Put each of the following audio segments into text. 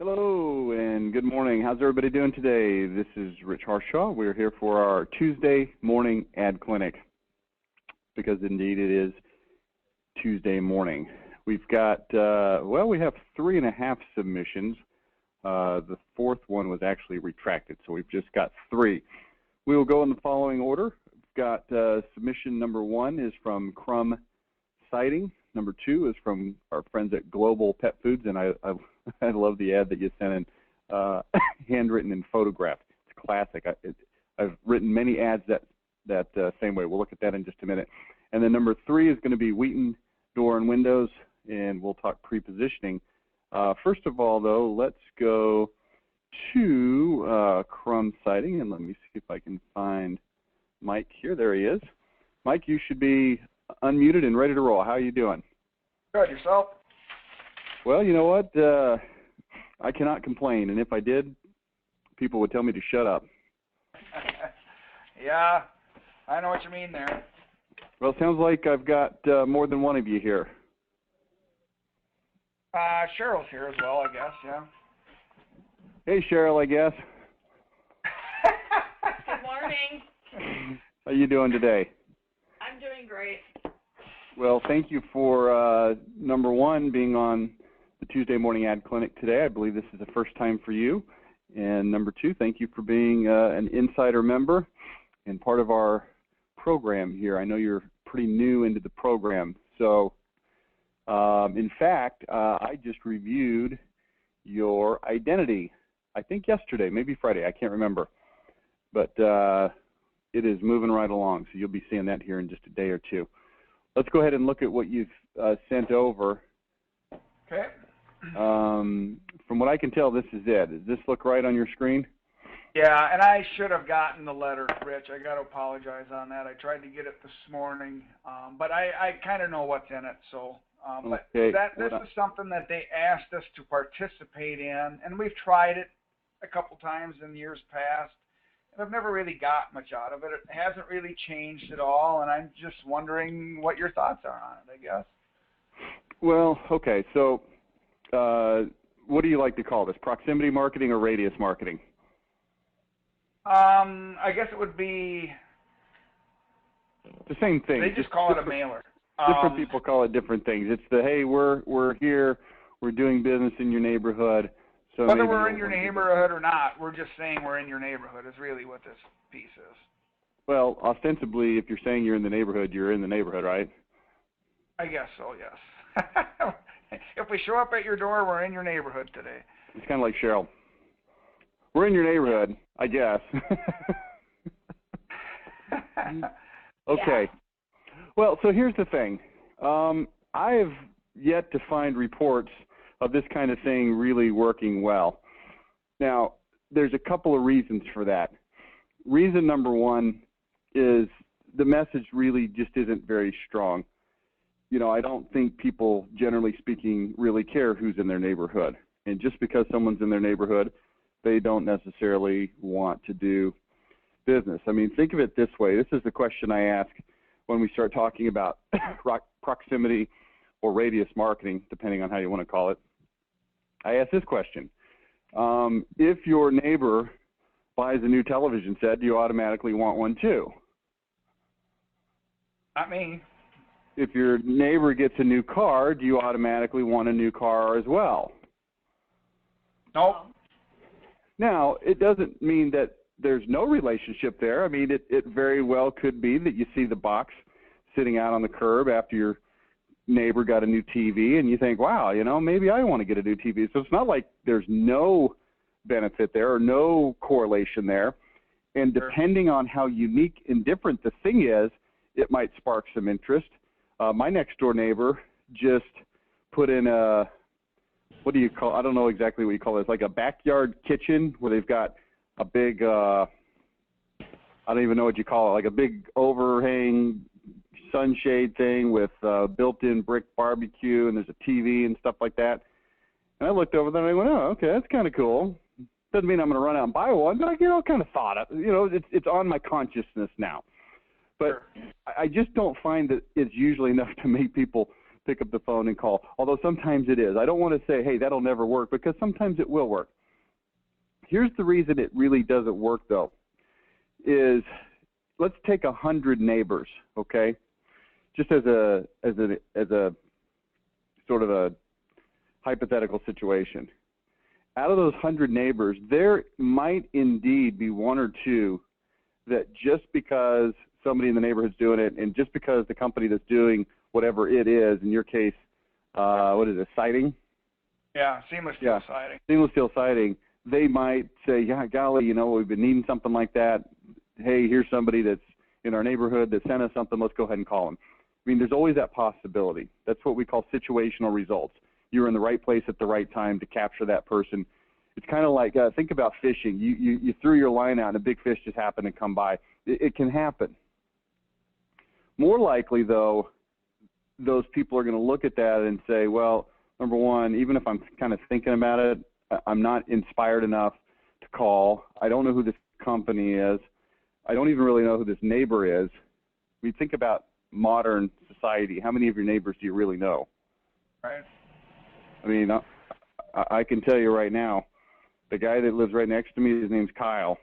Hello and good morning. How's everybody doing today? This is Rich Harshaw. We're here for our Tuesday morning ad clinic because indeed it is Tuesday morning. We've got, we have 3.5 submissions. The fourth one was actually retracted, so we've just got 3. We will go in the following order. We've got submission number 1 is from Crumb Sighting. Number 2 is from our friends at Global Pet Foods, and I love the ad that you sent in, handwritten and photographed. It's classic. I've written many ads that same way. We'll look at that in just a minute. And then number 3 is going to be Wheaton Door and Windows, and we'll talk pre-positioning. First of all, though, let's go to Crumb Sighting, and let me see if I can find Mike here. There he is. Mike, you should be unmuted and ready to roll. How are you doing? Good. Yourself? Well, you know what? I cannot complain, and if I did, people would tell me to shut up. Yeah, I know what you mean there. Well, it sounds like I've got more than one of you here. Cheryl's here as well, I guess, yeah. Hey, Cheryl, I guess. Good morning. How you doing today? I'm doing great. Well, thank you for, number 1, being on the Tuesday Morning Ad Clinic today. I believe this is the first time for you. And number 2, thank you for being an insider member and part of our program here. I know you're pretty new into the program. So, in fact, I just reviewed your identity, I think yesterday, maybe Friday, I can't remember. But it is moving right along, so you'll be seeing that here in just a day or two. Let's go ahead and look at what you've sent over. Okay. From what I can tell, this is it. Does this look right on your screen? Yeah, and I should have gotten the letter, Rich. I got to apologize on that. I tried to get it this morning, but I kind of know what's in it. So, but okay. this is something that they asked us to participate in, and we've tried it a couple times in years past. And I've never really got much out of it. It hasn't really changed at all, and I'm just wondering what your thoughts are on it, I guess. Well, okay, so what do you like to call this, proximity marketing or radius marketing? I guess it would be the same thing. They just call it a mailer. Different people call it different things. It's the, hey, we're here, we're doing business in your neighborhood. So whether we're in your neighborhood or not, we're just saying we're in your neighborhood is really what this piece is. Well, ostensibly, if you're saying you're in the neighborhood, you're in the neighborhood, right? I guess so, yes. If we show up at your door, we're in your neighborhood today. It's kind of like Cheryl. We're in your neighborhood, I guess. Okay. Yeah. Well, so here's the thing. I've yet to find reports of this kind of thing really working well. Now, there's a couple of reasons for that. Reason number 1 is the message really just isn't very strong. You know, I don't think people, generally speaking, really care who's in their neighborhood. And just because someone's in their neighborhood, they don't necessarily want to do business. I mean, think of it this way. This is the question I ask when we start talking about proximity or radius marketing, depending on how you want to call it. I ask this question. If your neighbor buys a new television set, do you automatically want one too? Not me. If your neighbor gets a new car, do you automatically want a new car as well? Nope. Now, it doesn't mean that there's no relationship there. I mean, it very well could be that you see the box sitting out on the curb after your neighbor got a new TV, and you think, wow, you know, maybe I want to get a new TV. So it's not like there's no benefit there or no correlation there. And depending on how unique and different the thing is, it might spark some interest. My next door neighbor just put in a, what do you call, I don't know exactly what you call it. It's like a backyard kitchen where they've got a big, I don't even know what you call it, like a big overhang sunshade thing with built-in brick barbecue, and there's a TV and stuff like that. And I looked over there and I went, oh, okay, that's kind of cool. Doesn't mean I'm going to run out and buy one, but I, kind of thought, it's on my consciousness now. But I just don't find that it's usually enough to make people pick up the phone and call, although sometimes it is. I don't want to say, hey, that'll never work, because sometimes it will work. Here's the reason it really doesn't work, though, is let's take 100 neighbors, okay, just as a sort of a hypothetical situation. Out of those 100 neighbors, there might indeed be one or two that just because somebody in the neighborhood's doing it, and just because the company that's doing whatever it is, in your case, what is it, siding? Yeah, seamless steel siding. Seamless steel siding. They might say, yeah, golly, you know, we've been needing something like that. Hey, here's somebody that's in our neighborhood that sent us something. Let's go ahead and call them. I mean, there's always that possibility. That's what we call situational results. You're in the right place at the right time to capture that person. It's kind of like, think about fishing. You threw your line out and a big fish just happened to come by. It can happen. More likely, though, those people are going to look at that and say, well, number one, even if I'm kind of thinking about it, I'm not inspired enough to call. I don't know who this company is. I don't even really know who this neighbor is. We think about modern society. How many of your neighbors do you really know? Right. I mean, I can tell you right now, the guy that lives right next to me, his name's Kyle,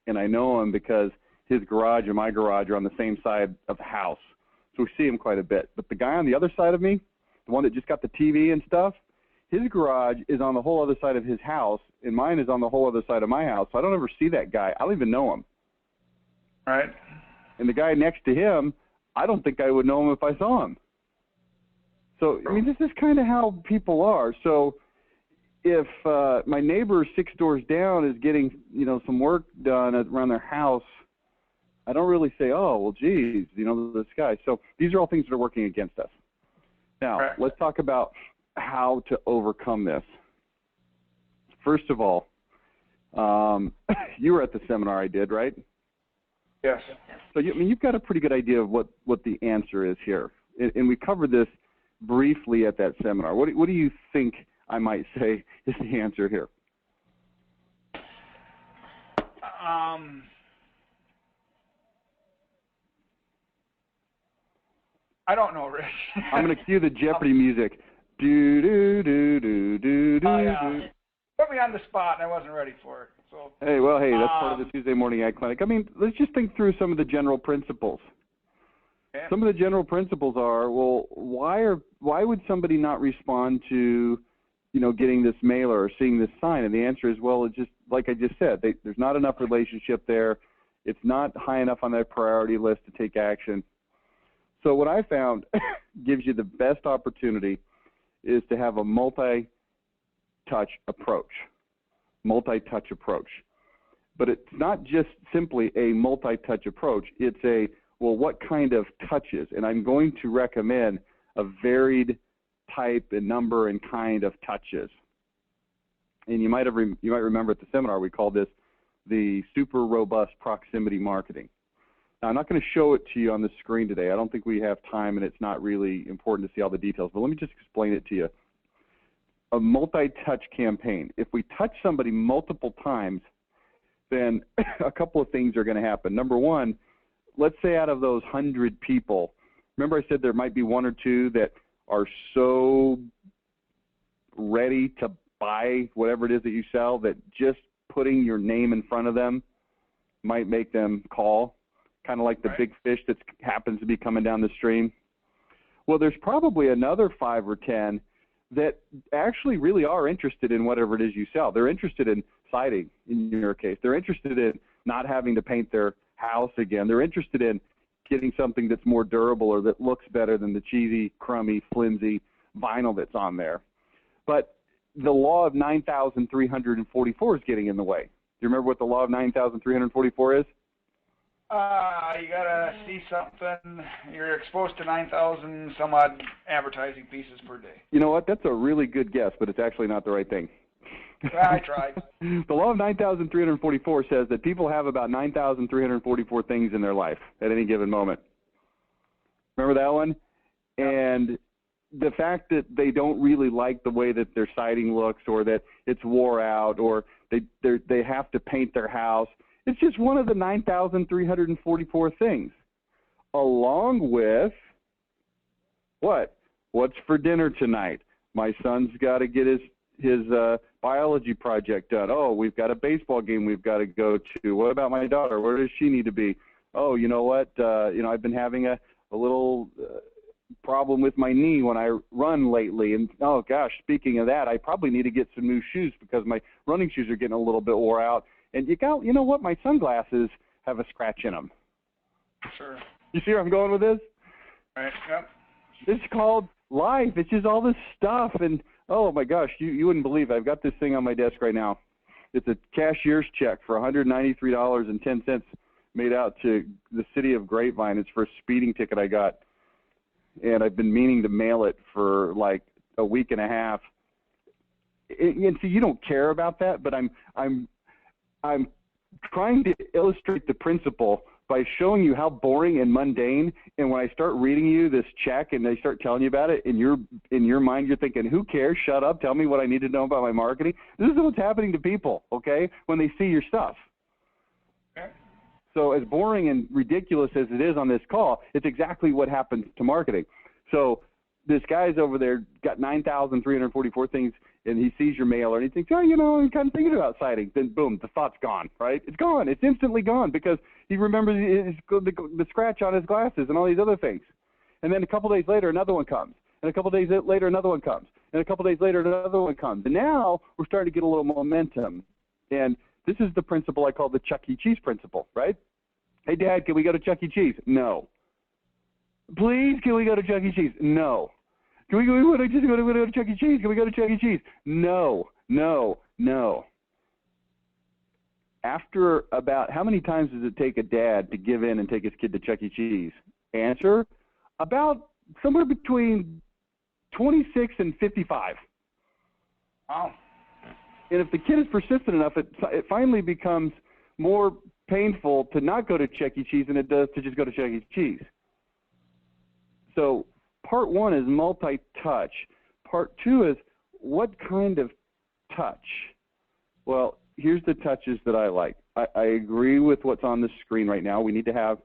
and I know him because his garage and my garage are on the same side of the house, so we see him quite a bit. But the guy on the other side of me, the one that just got the TV and stuff, his garage is on the whole other side of his house, and mine is on the whole other side of my house, so I don't ever see that guy. I don't even know him. Right. And the guy next to him, I don't think I would know him if I saw him. So, I mean, this is kind of how people are. So if my neighbor 6 doors down is getting, you know, some work done around their house, I don't really say, oh, well, geez, you know, this guy. So these are all things that are working against us. Now, let's talk about how to overcome this. First of all, you were at the seminar I did, right? Yes. So, I mean, you've got a pretty good idea of what the answer is here. And we covered this briefly at that seminar. What do you think I might say is the answer here? I don't know, Rich. I'm going to cue the Jeopardy music. Do do do do do do. Oh, yeah. Put me on the spot, and I wasn't ready for it. So. Hey, that's part of the Tuesday Morning Ag Clinic. I mean, let's just think through some of the general principles. Okay. Some of the general principles are, well, why would somebody not respond to, you know, getting this mailer or seeing this sign? And the answer is, well, it's just like I just said, there's not enough relationship there. It's not high enough on their priority list to take action. So what I found gives you the best opportunity is to have a multi-touch approach. Multi-touch approach. But it's not just simply a multi-touch approach. It's a, well, what kind of touches? And I'm going to recommend a varied type and number and kind of touches. And you might remember at the seminar we called this the super robust proximity marketing. Now, I'm not going to show it to you on the screen today. I don't think we have time, and it's not really important to see all the details. But let me just explain it to you. A multi-touch campaign. If we touch somebody multiple times, then a couple of things are going to happen. Number one, let's say out of those 100 people, remember I said there might be one or two that are so ready to buy whatever it is that you sell that just putting your name in front of them might make them call, kind of like the big fish that happens to be coming down the stream. Well, there's probably another 5 or 10 that actually really are interested in whatever it is you sell. They're interested in siding, in your case. They're interested in not having to paint their house again. They're interested in getting something that's more durable or that looks better than the cheesy, crummy, flimsy vinyl that's on there. But the law of 9,344 is getting in the way. Do you remember what the law of 9,344 is? You gotta see something. You're exposed to 9,000 some odd advertising pieces per day. You know what? That's a really good guess, but it's actually not the right thing. I tried. The law of 9,344 says that people have about 9,344 things in their life at any given moment. Remember that one? And the fact that they don't really like the way that their siding looks, or that it's wore out, or they have to paint their house, it's just one of the 9,344 things, along with what? What's for dinner tonight? My son's got to get his biology project done. Oh, we've got a baseball game we've got to go to. What about my daughter? Where does she need to be? Oh, you know what? I've been having a little problem with my knee when I run lately. And, oh, gosh, speaking of that, I probably need to get some new shoes because my running shoes are getting a little bit wore out. And you know what? My sunglasses have a scratch in them. Sure. You see where I'm going with this? Right. Yep. It's called life. It's just all this stuff. And, oh, my gosh, you wouldn't believe it. I've got this thing on my desk right now. It's a cashier's check for $193.10 made out to the city of Grapevine. It's for a speeding ticket I got. And I've been meaning to mail it for like a week and a half. And see, you don't care about that, but I'm trying to illustrate the principle by showing you how boring and mundane. And when I start reading you this check and they start telling you about it, in your mind you're thinking, who cares? Shut up. Tell me what I need to know about my marketing. This is what's happening to people, okay, when they see your stuff. Okay. So as boring and ridiculous as it is on this call, it's exactly what happens to marketing. So this guy's over there got 9,344 things, and he sees your mailer, and he thinks, oh, I'm kind of thinking about citing. Then, boom, the thought's gone, right? It's gone. It's instantly gone because he remembers the scratch on his glasses and all these other things. And then a couple days later, another one comes. And a couple days later, another one comes. And a couple days later, another one comes. And now we're starting to get a little momentum. And this is the principle I call the Chuck E. Cheese principle, right? Hey, Dad, can we go to Chuck E. Cheese? No. Please, can we go to Chuck E. Cheese? No. Can we go to Chuck E. Cheese? Can we go to Chuck E. Cheese? No, no, no. After about, how many times does it take a dad to give in and take his kid to Chuck E. Cheese? Answer, about somewhere between 26 and 55. Wow. And if the kid is persistent enough, it finally becomes more painful to not go to Chuck E. Cheese than it does to just go to Chuck E. Cheese. So part one is multi-touch. Part two is what kind of touch? Well, here's the touches that I like. I agree with what's on the screen right now. We need to have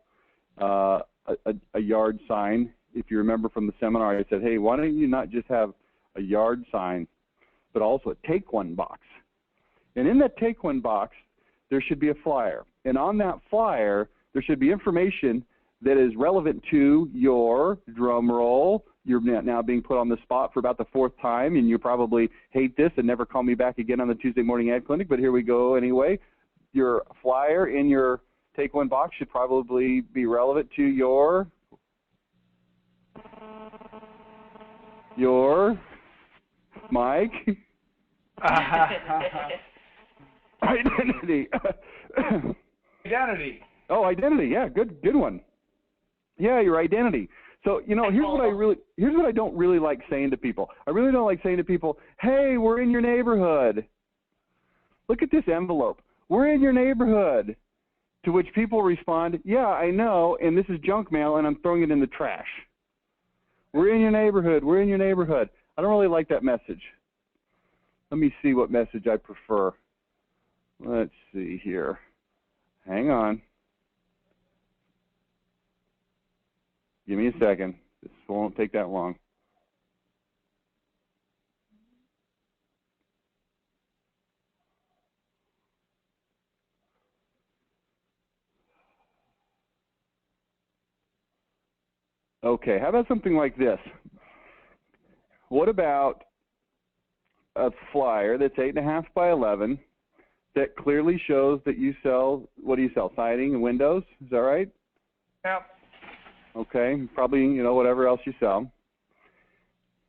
a yard sign. If you remember from the seminar, I said, hey, why don't you not just have a yard sign, but also a take one box? And in that take one box, there should be a flyer. And on that flyer, there should be information that is relevant to your drum roll. You're now being put on the spot for about the fourth time, and you probably hate this and never call me back again on the Tuesday Morning Ad Clinic, but here we go anyway. Your flyer in your take one box should probably be relevant to your Mike? Identity. Identity. Oh, identity. Yeah, good one. Yeah, your identity. So, here's what I don't really like saying to people. I really don't like saying to people, hey, we're in your neighborhood. Look at this envelope. We're in your neighborhood. To which people respond, yeah, I know, and this is junk mail, and I'm throwing it in the trash. We're in your neighborhood. We're in your neighborhood. I don't really like that message. Let me see what message I prefer. Let's see here. Hang on. Give me a second. This won't take that long. Okay, how about something like this? What about a flyer that's 8.5 by 11 that clearly shows that you sell, what do you sell, siding and windows? Is that right? Yep. Okay, probably, whatever else you sell.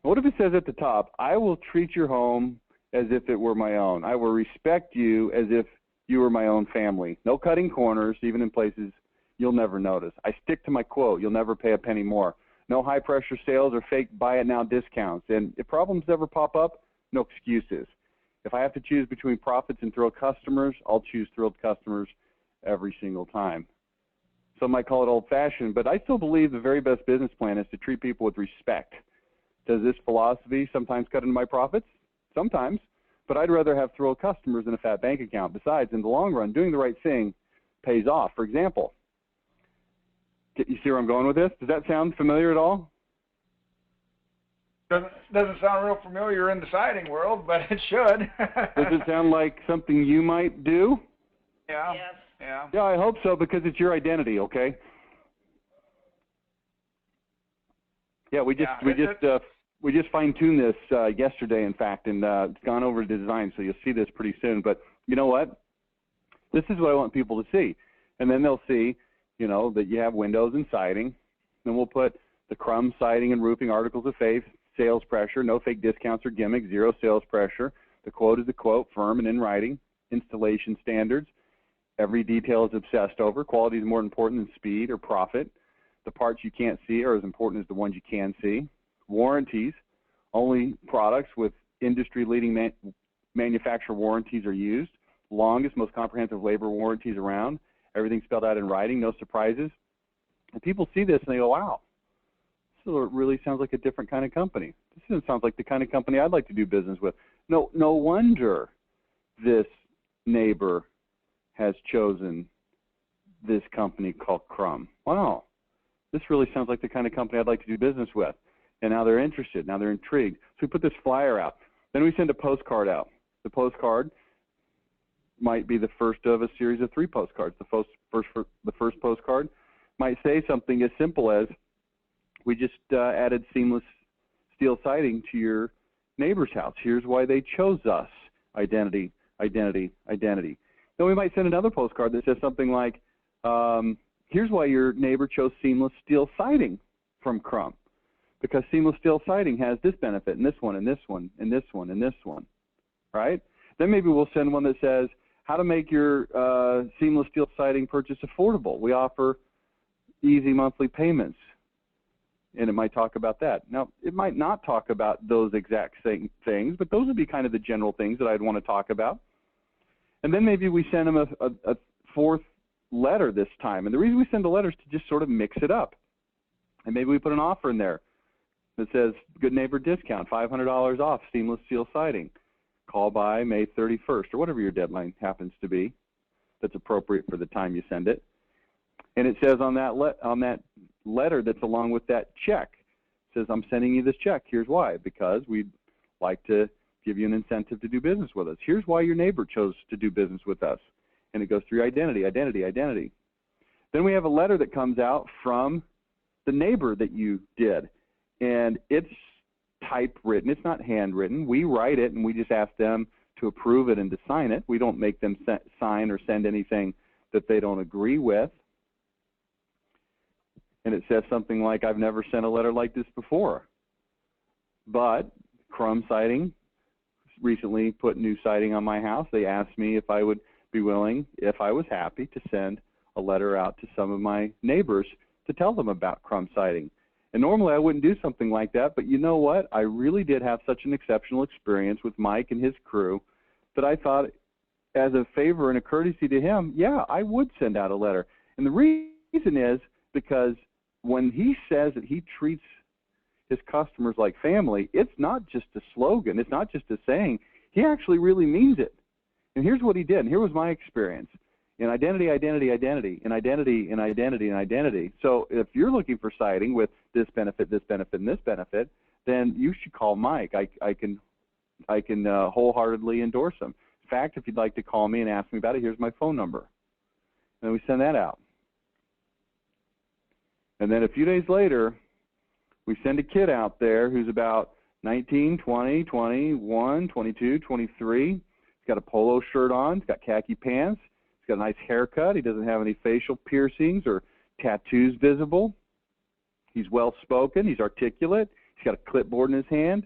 What if it says at the top, I will treat your home as if it were my own. I will respect you as if you were my own family. No cutting corners, even in places you'll never notice. I stick to my quote, you'll never pay a penny more. No high-pressure sales or fake buy-it-now discounts. And if problems ever pop up, no excuses. If I have to choose between profits and thrilled customers, I'll choose thrilled customers every single time. Some might call it old-fashioned, but I still believe the very best business plan is to treat people with respect. Does this philosophy sometimes cut into my profits? Sometimes, but I'd rather have thrilled customers than a fat bank account. Besides, in the long run, doing the right thing pays off. For example, you see where I'm going with this? Does that sound familiar at all? Doesn't sound real familiar in the siding world, but it should. Does it sound like something you might do? Yeah. Yes. Yeah. Yeah, I hope so, because it's your identity, okay? Yeah, we just fine-tuned this yesterday, in fact, and it's gone over to design, so you'll see this pretty soon. But you know what? This is what I want people to see. And then they'll see, you know, that you have windows and siding. Then we'll put the Crum Siding and Roofing Articles of Faith, sales pressure, no fake discounts or gimmicks, zero sales pressure. The quote is the quote, firm and in writing. Installation standards. Every detail is obsessed over. Quality is more important than speed or profit. The parts you can't see are as important as the ones you can see. Warranties. Only products with industry-leading manufacturer warranties are used. Longest, most comprehensive labor warranties around. Everything spelled out in writing, no surprises. And people see this and they go, wow, this really sounds like a different kind of company. This sounds like the kind of company I'd like to do business with. No wonder this neighbor has chosen this company called Crum. Wow, this really sounds like the kind of company I'd like to do business with. And now they're interested, now they're intrigued. So we put this flyer out. Then we send a postcard out. The postcard might be the first of a series of 3 postcards. The first postcard might say something as simple as, we just added seamless steel siding to your neighbor's house. Here's why they chose us. Identity, identity, identity. Then we might send another postcard that says something like, here's why your neighbor chose seamless steel siding from Crum. Because seamless steel siding has this benefit, and this one, and this one, and this one, and this one, right? Then maybe we'll send one that says, how to make your seamless steel siding purchase affordable. We offer easy monthly payments. And it might talk about that. Now, it might not talk about those exact same things, but those would be kind of the general things that I'd want to talk about. And then maybe we send them a 4th letter this time. And the reason we send a letter is to just sort of mix it up. And maybe we put an offer in there that says, good neighbor discount, $500 off seamless steel siding. Call by May 31st, or whatever your deadline happens to be that's appropriate for the time you send it. And it says on that letter that's along with that check, it says, I'm sending you this check. Here's why. Because we'd like to give you an incentive to do business with us. Here's why your neighbor chose to do business with us. And it goes through identity, identity, identity. Then we have a letter that comes out from the neighbor that you did. And it's typewritten. It's not handwritten. We write it, and we just ask them to approve it and to sign it. We don't make them sign or send anything that they don't agree with. And it says something like, I've never sent a letter like this before. But Crum Siding recently put new siding on my house. They asked me if I would be willing, if I was happy, to send a letter out to some of my neighbors to tell them about Crum Siding. And normally I wouldn't do something like that, but you know what? I really did have such an exceptional experience with Mike and his crew that I thought, as a favor and a courtesy to him, yeah, I would send out a letter. And the reason is because when he says that he treats his customers like family, it's not just a slogan. It's not just a saying. He actually really means it. And here's what he did, and here was my experience. In identity, identity, identity, in identity, in identity, in identity. So if you're looking for siding with this benefit, and this benefit, then you should call Mike. I can wholeheartedly endorse him. In fact, if you'd like to call me and ask me about it, here's my phone number. And then we send that out. And then a few days later, we send a kid out there who's about 19, 20, 21, 22, 23. He's got a polo shirt on. He's got khaki pants. He's got a nice haircut. He doesn't have any facial piercings or tattoos visible. He's well-spoken. He's articulate. He's got a clipboard in his hand.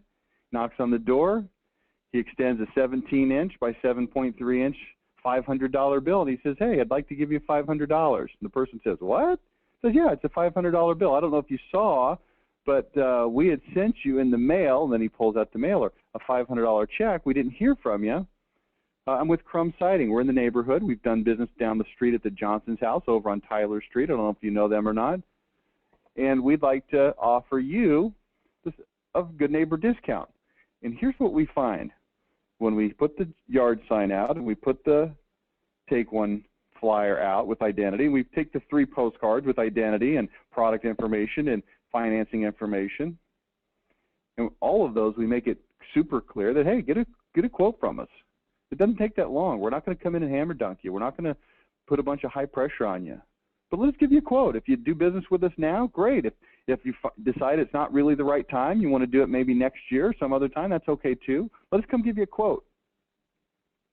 Knocks on the door. He extends a 17-inch by 7.3-inch $500 bill, and he says, hey, I'd like to give you $500. And the person says, what? He says, yeah, it's a $500 bill. I don't know if you saw, but we had sent you in the mail, and then he pulls out the mailer, a $500 check. We didn't hear from you. I'm with Crum Siding. We're in the neighborhood. We've done business down the street at the Johnson's house over on Tyler Street. I don't know if you know them or not. And we'd like to offer you a good neighbor discount. And here's what we find. When we put the yard sign out and we put the Take One flyer out with identity, we take the 3 postcards with identity and product information and financing information, And all of those, we make it super clear that, hey, get a quote from us. It doesn't take that long. We're not going to come in and hammer dunk you. We're not going to put a bunch of high pressure on you. But let's give you a quote. If you do business with us now, great. If you decide it's not really the right time, you want to do it maybe next year, some other time, that's okay too. Let us come give you a quote.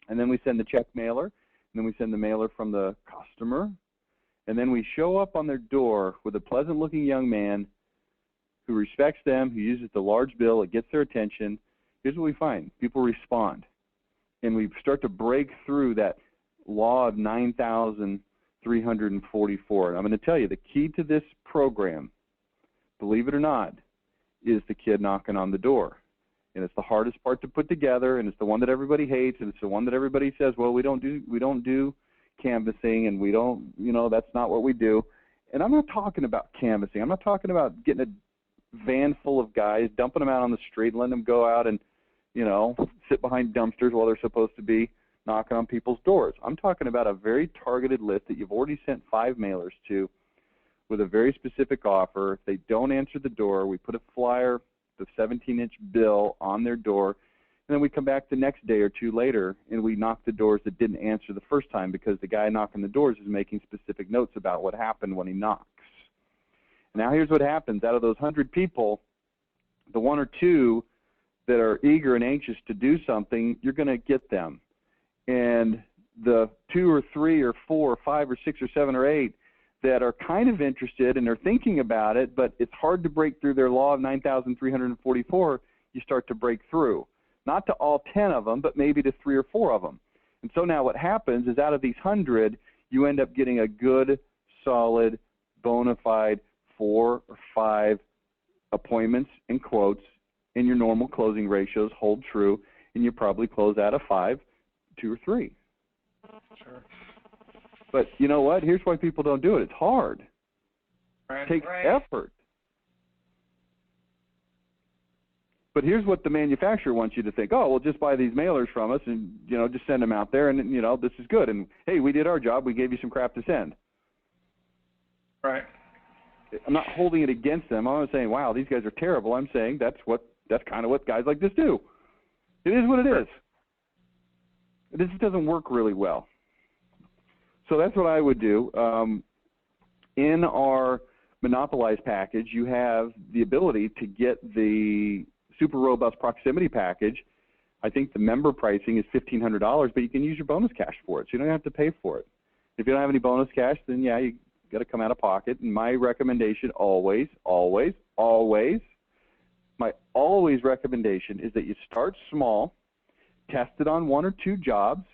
And then we send the check mailer, and then we send the mailer from the customer, and then we show up on their door with a pleasant-looking young man who respects them, who uses the large bill, it gets their attention. Here's what we find. People respond. And we start to break through that law of 9,344. And I'm going to tell you, the key to this program, believe it or not, is the kid knocking on the door. And it's the hardest part to put together, and it's the one that everybody hates, and it's the one that everybody says, well, we don't do canvassing, and we don't, that's not what we do. And I'm not talking about canvassing. I'm not talking about getting a van full of guys, dumping them out on the street, letting them go out and, sit behind dumpsters while they're supposed to be knocking on people's doors. I'm talking about a very targeted list that you've already sent 5 mailers to with a very specific offer. If they don't answer the door, we put a flyer, the 17-inch bill on their door, and then we come back the next day or two later and we knock the doors that didn't answer the first time because the guy knocking the doors is making specific notes about what happened when he knocks. Now here's what happens. Out of those 100 people, the 1 or 2 that are eager and anxious to do something, you're going to get them. And the 2 or 3 or 4 or 5 or 6 or 7 or 8 that are kind of interested and they're thinking about it, but it's hard to break through their law of 9,344, you start to break through. Not to all 10 of them, but maybe to 3 or 4 of them. And so now what happens is out of these 100, you end up getting a good, solid, bona fide 4 or 5 appointments and quotes, and your normal closing ratios hold true, and you probably close out of 5, 2 or 3. Sure. But you know what? Here's why people don't do it. It's hard. Right. It takes effort. But here's what the manufacturer wants you to think. Oh, well, just buy these mailers from us and, just send them out there and, this is good. And, hey, we did our job. We gave you some crap to send. Right. I'm not holding it against them. I'm not saying, wow, these guys are terrible. I'm saying that's kind of what guys like this do. It is what it is. This doesn't work really well. So that's what I would do. In our Monopolize package, you have the ability to get the super robust proximity package. I think the member pricing is $1,500, but you can use your bonus cash for it, so you don't have to pay for it. If you don't have any bonus cash, then yeah, you got to come out of pocket. And my recommendation always recommendation is that you start small, test it on 1 or 2 jobs,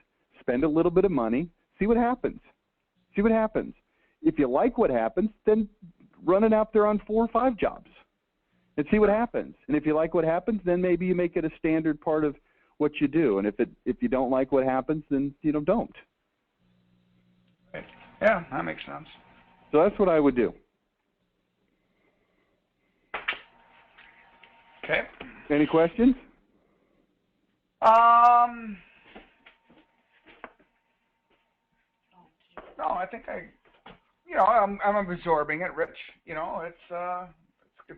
spend a little bit of money, see what happens. See what happens. If you like what happens, then run it out there on 4 or 5 jobs and see what happens. And if you like what happens, then maybe you make it a standard part of what you do. And if you don't like what happens, then don't. Right. Yeah, that makes sense. So that's what I would do. Okay. Any questions? No, I think I'm absorbing it, Rich.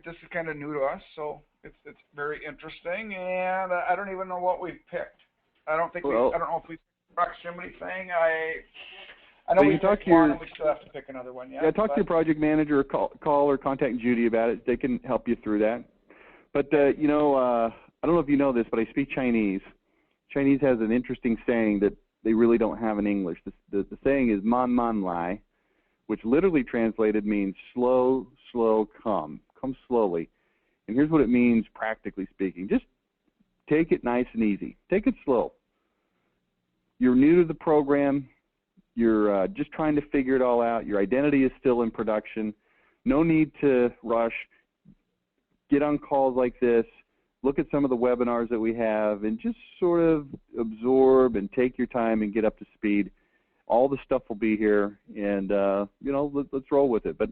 This is kind of new to us, so it's very interesting, and I don't even know what we've picked. I don't know if we picked the proximity thing. I know we picked one, and we still have to pick another one. Yeah, talk to your project manager, or call or contact Judy about it. They can help you through that. But I don't know if you know this, but I speak Chinese. Chinese has an interesting saying that they really don't have in English. The saying is man man lai, which literally translated means slow come slowly. And here's what it means practically speaking. Just take it nice and easy. Take it slow. You're new to the program. You're just trying to figure it all out. Your identity is still in production. No need to rush. Get on calls like this. Look at some of the webinars that we have and just sort of absorb and take your time and get up to speed. All the stuff will be here, and let's roll with it. But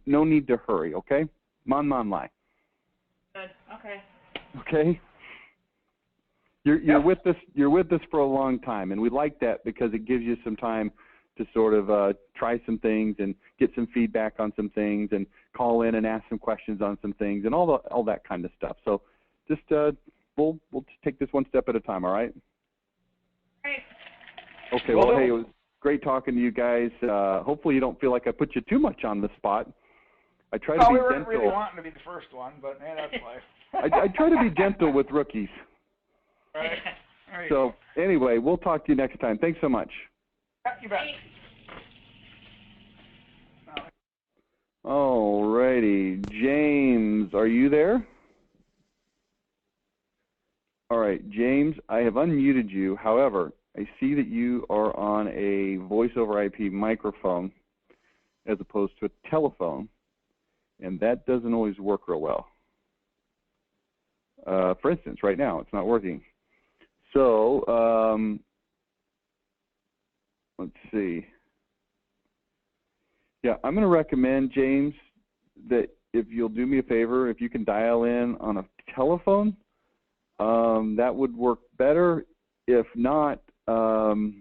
no need to hurry, okay? Man lai. Good. Okay. Okay. You're with us. You're with us for a long time, and we like that because it gives you some time to sort of try some things and get some feedback on some things, and call in and ask some questions on some things, and all that kind of stuff. So just we'll just take this one step at a time. All right. Great. Okay. Well, hey, it was great talking to you guys. Hopefully, you don't feel like I put you too much on the spot. I try to be we weren't gentle. really wanting to be the first one, but hey, that's life. I try to be gentle with rookies. Right. There you So anyway, we'll talk to you next time. Thanks so much. go. You bet. All righty. James, are you there? All right, James, I have unmuted you. However, I see that you are on a voice over IP microphone as opposed to a telephone, and that doesn't always work real well. For instance, right now, it's not working. So let's see. Yeah, I'm going to recommend, James, that if you'll do me a favor, if you can dial in on a telephone, that would work better. If not, you'll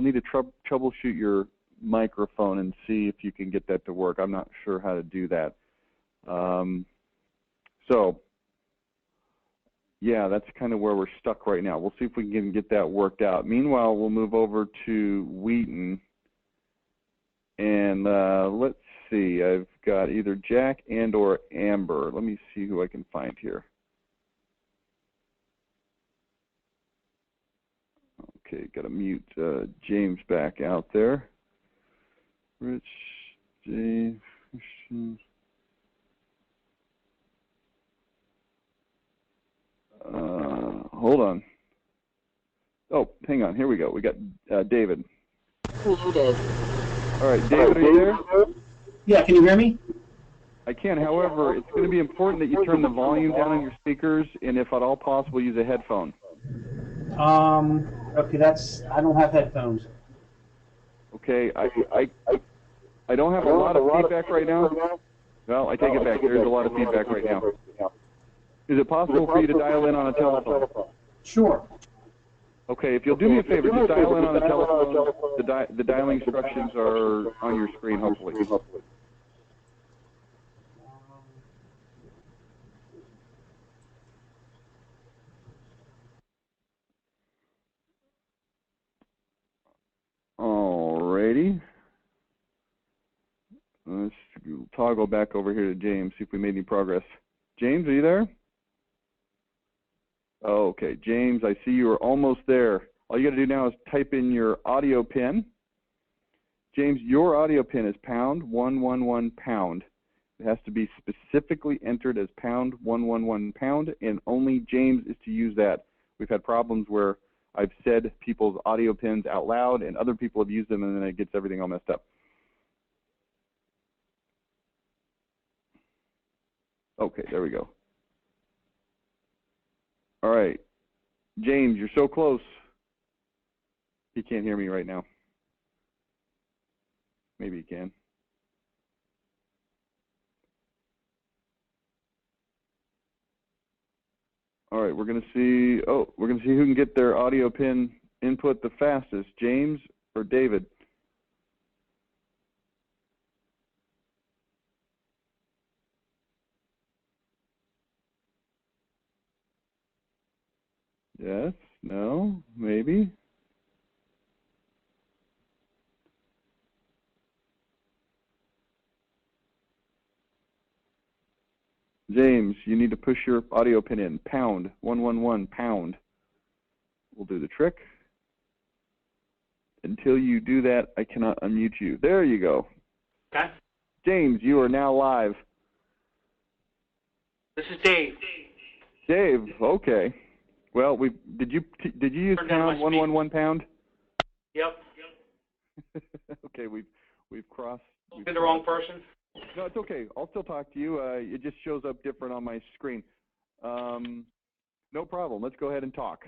need to troubleshoot your microphone and see if you can get that to work. I'm not sure how to do that. So, yeah, that's kind of where we're stuck right now. We'll see if we can get that worked out. Meanwhile, we'll move over to Wheaton. And let's see, I've got either Jack and or Amber. Let me see who I can find here. Okay, got to mute James back out there. Rich, James, Christian. Hold on. Oh, hang on. Here we go. We got David. Muted. All right, David, are you there? Yeah, can you hear me? I can. However, it's going to be important that you turn the volume down on your speakers, and if at all possible, use a headphone. Okay, I don't have headphones. Okay, I don't have a lot of feedback right now. Well, I take it back. There is a lot of feedback right now. Is it possible for you to dial in on a telephone? Sure. Okay, if you'll do me a favor, just dial in on a telephone. The dialing instructions are on your screen, hopefully. Alrighty. Let's toggle back over here to James, see if we made any progress. James, are you there? Oh, okay, James, I see you are almost there. All you got to do now is type in your audio pin. James, your audio pin is #111#. It has to be specifically entered as #111#, and only James is to use that. We've had problems where I've said people's audio pins out loud, and other people have used them, and then it gets everything all messed up. Okay, there we go. All right. James, you're so close. He can't hear me right now. Maybe he can. All right, we're going to see who can get their audio pin input the fastest, James or David. Yes, no, maybe. James, you need to push your audio pin in, #111#. We'll do the trick. Until you do that, I cannot unmute you. There you go. Okay. James, you are now live. This is Dave. Dave, okay. Well, did you use Turn down my #111#? Yep. Okay, we've crossed. Been the wrong person. No, it's okay. I'll still talk to you. It just shows up different on my screen. No problem. Let's go ahead and talk.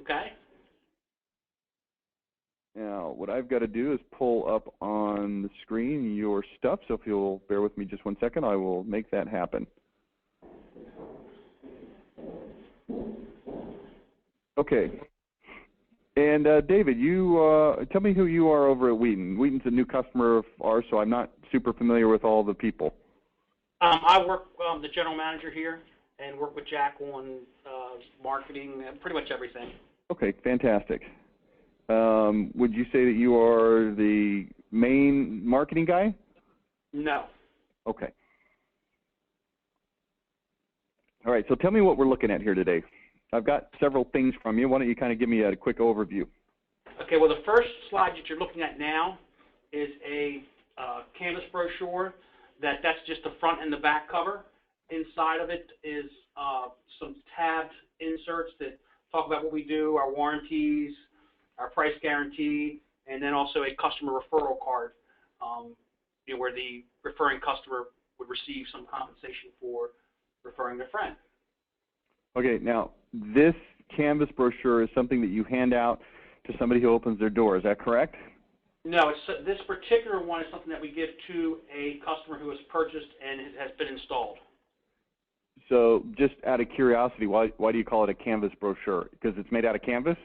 Okay. Now, what I've got to do is pull up on the screen your stuff. So if you'll bear with me just 1 second, I will make that happen. Okay. And David, you tell me who you are over at Wheaton. Wheaton's a new customer of ours, so I'm not super familiar with all the people. I work the general manager here, and work with Jack on marketing, pretty much everything. Okay, fantastic. Would you say that you are the main marketing guy? No. Okay. All right, so tell me what we're looking at here today. I've got several things from you. Why don't you kind of give me a quick overview? Okay, well, the first slide that you're looking at now is a canvas brochure. That's just the front and the back cover. Inside of it is some tabbed inserts that talk about what we do, our warranties, our price guarantee, and then also a customer referral card, where the referring customer would receive some compensation for referring their friend. Okay, now this canvas brochure is something that you hand out to somebody who opens their door. Is that correct? No, this particular one is something that we give to a customer who has purchased and it has been installed. So just out of curiosity, why do you call it a canvas brochure? Because it's made out of canvas?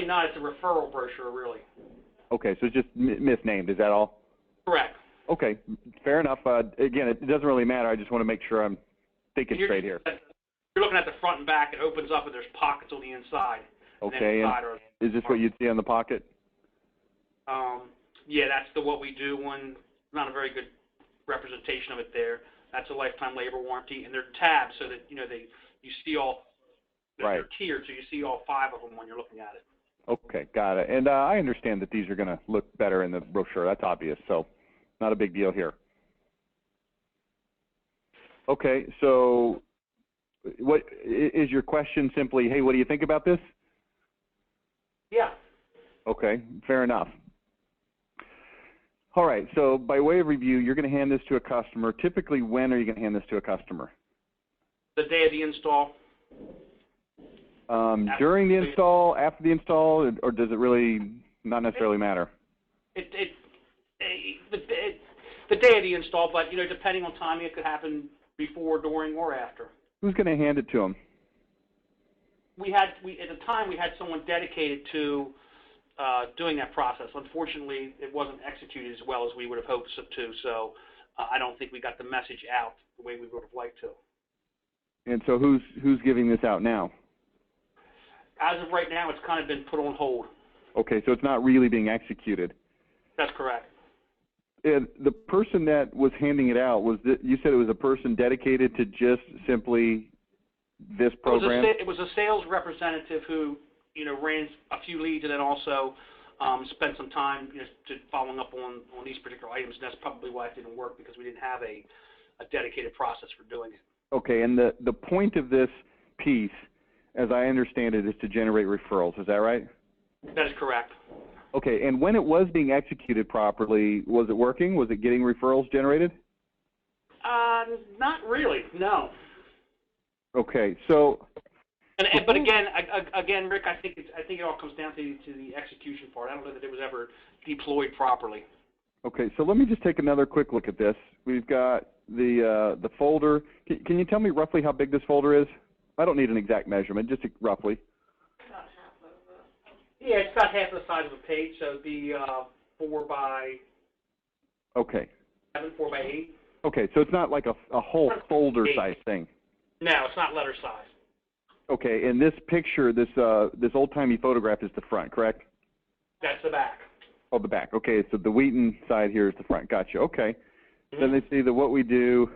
Not, it's a referral brochure, really. Okay, so it's just misnamed. Is that all? Correct. Okay, fair enough. Again, it doesn't really matter. I just want to make sure I'm thinking straight here. You're looking at the front and back. It opens up and there's pockets on the inside. Okay, and is this what you'd see on the pocket? Yeah, that's what we do. One, not a very good representation of it there. That's a lifetime labor warranty, and they're tabs so that you see all. They're tiered, so you see all 5 of them when you're looking at it. Okay, got it. And I understand that these are going to look better in the brochure. That's obvious, so not a big deal here. Okay, so what is your question? Simply, hey, what do you think about this? Yeah. Okay, fair enough. All right, so by way of review, you're going to hand this to a customer. Typically, when are you going to hand this to a customer? The day of the install. During the install, after the install, or does it really not necessarily matter? The day of the install, but depending on timing, it could happen before, during, or after. Who's going to hand it to them? At the time we had someone dedicated to doing that process. Unfortunately, it wasn't executed as well as we would have hoped to. So I don't think we got the message out the way we would have liked to. And so who's giving this out now? As of right now, it's kind of been put on hold. Okay, so it's not really being executed. That's correct. And the person that was handing it out, you said it was a person dedicated to just simply this program? It was a sales representative who, ran a few leads and then also spent some time following up on these particular items. And that's probably why it didn't work, because we didn't have a dedicated process for doing it. Okay, and the point of this piece, as I understand it, is to generate referrals. Is that right? That is correct. Okay, and when it was being executed properly, was it working? Was it getting referrals generated? Not really, no. Okay, so. But again, Rick, I think it all comes down to the execution part. I don't know that it was ever deployed properly. Okay, so let me just take another quick look at this. We've got the folder. Can you tell me roughly how big this folder is? I don't need an exact measurement, just roughly. Yeah, it's about half the size of a page, so it'd be 4 by. Okay. 7, 4 by 8. Okay, so it's not like a whole folder size thing. No, it's not letter size. Okay, and this picture, this old-timey photograph is the front, correct? That's the back. Oh, the back. Okay, so the Wheaton side here is the front. Gotcha. Okay. Mm-hmm. Then they see that what we do,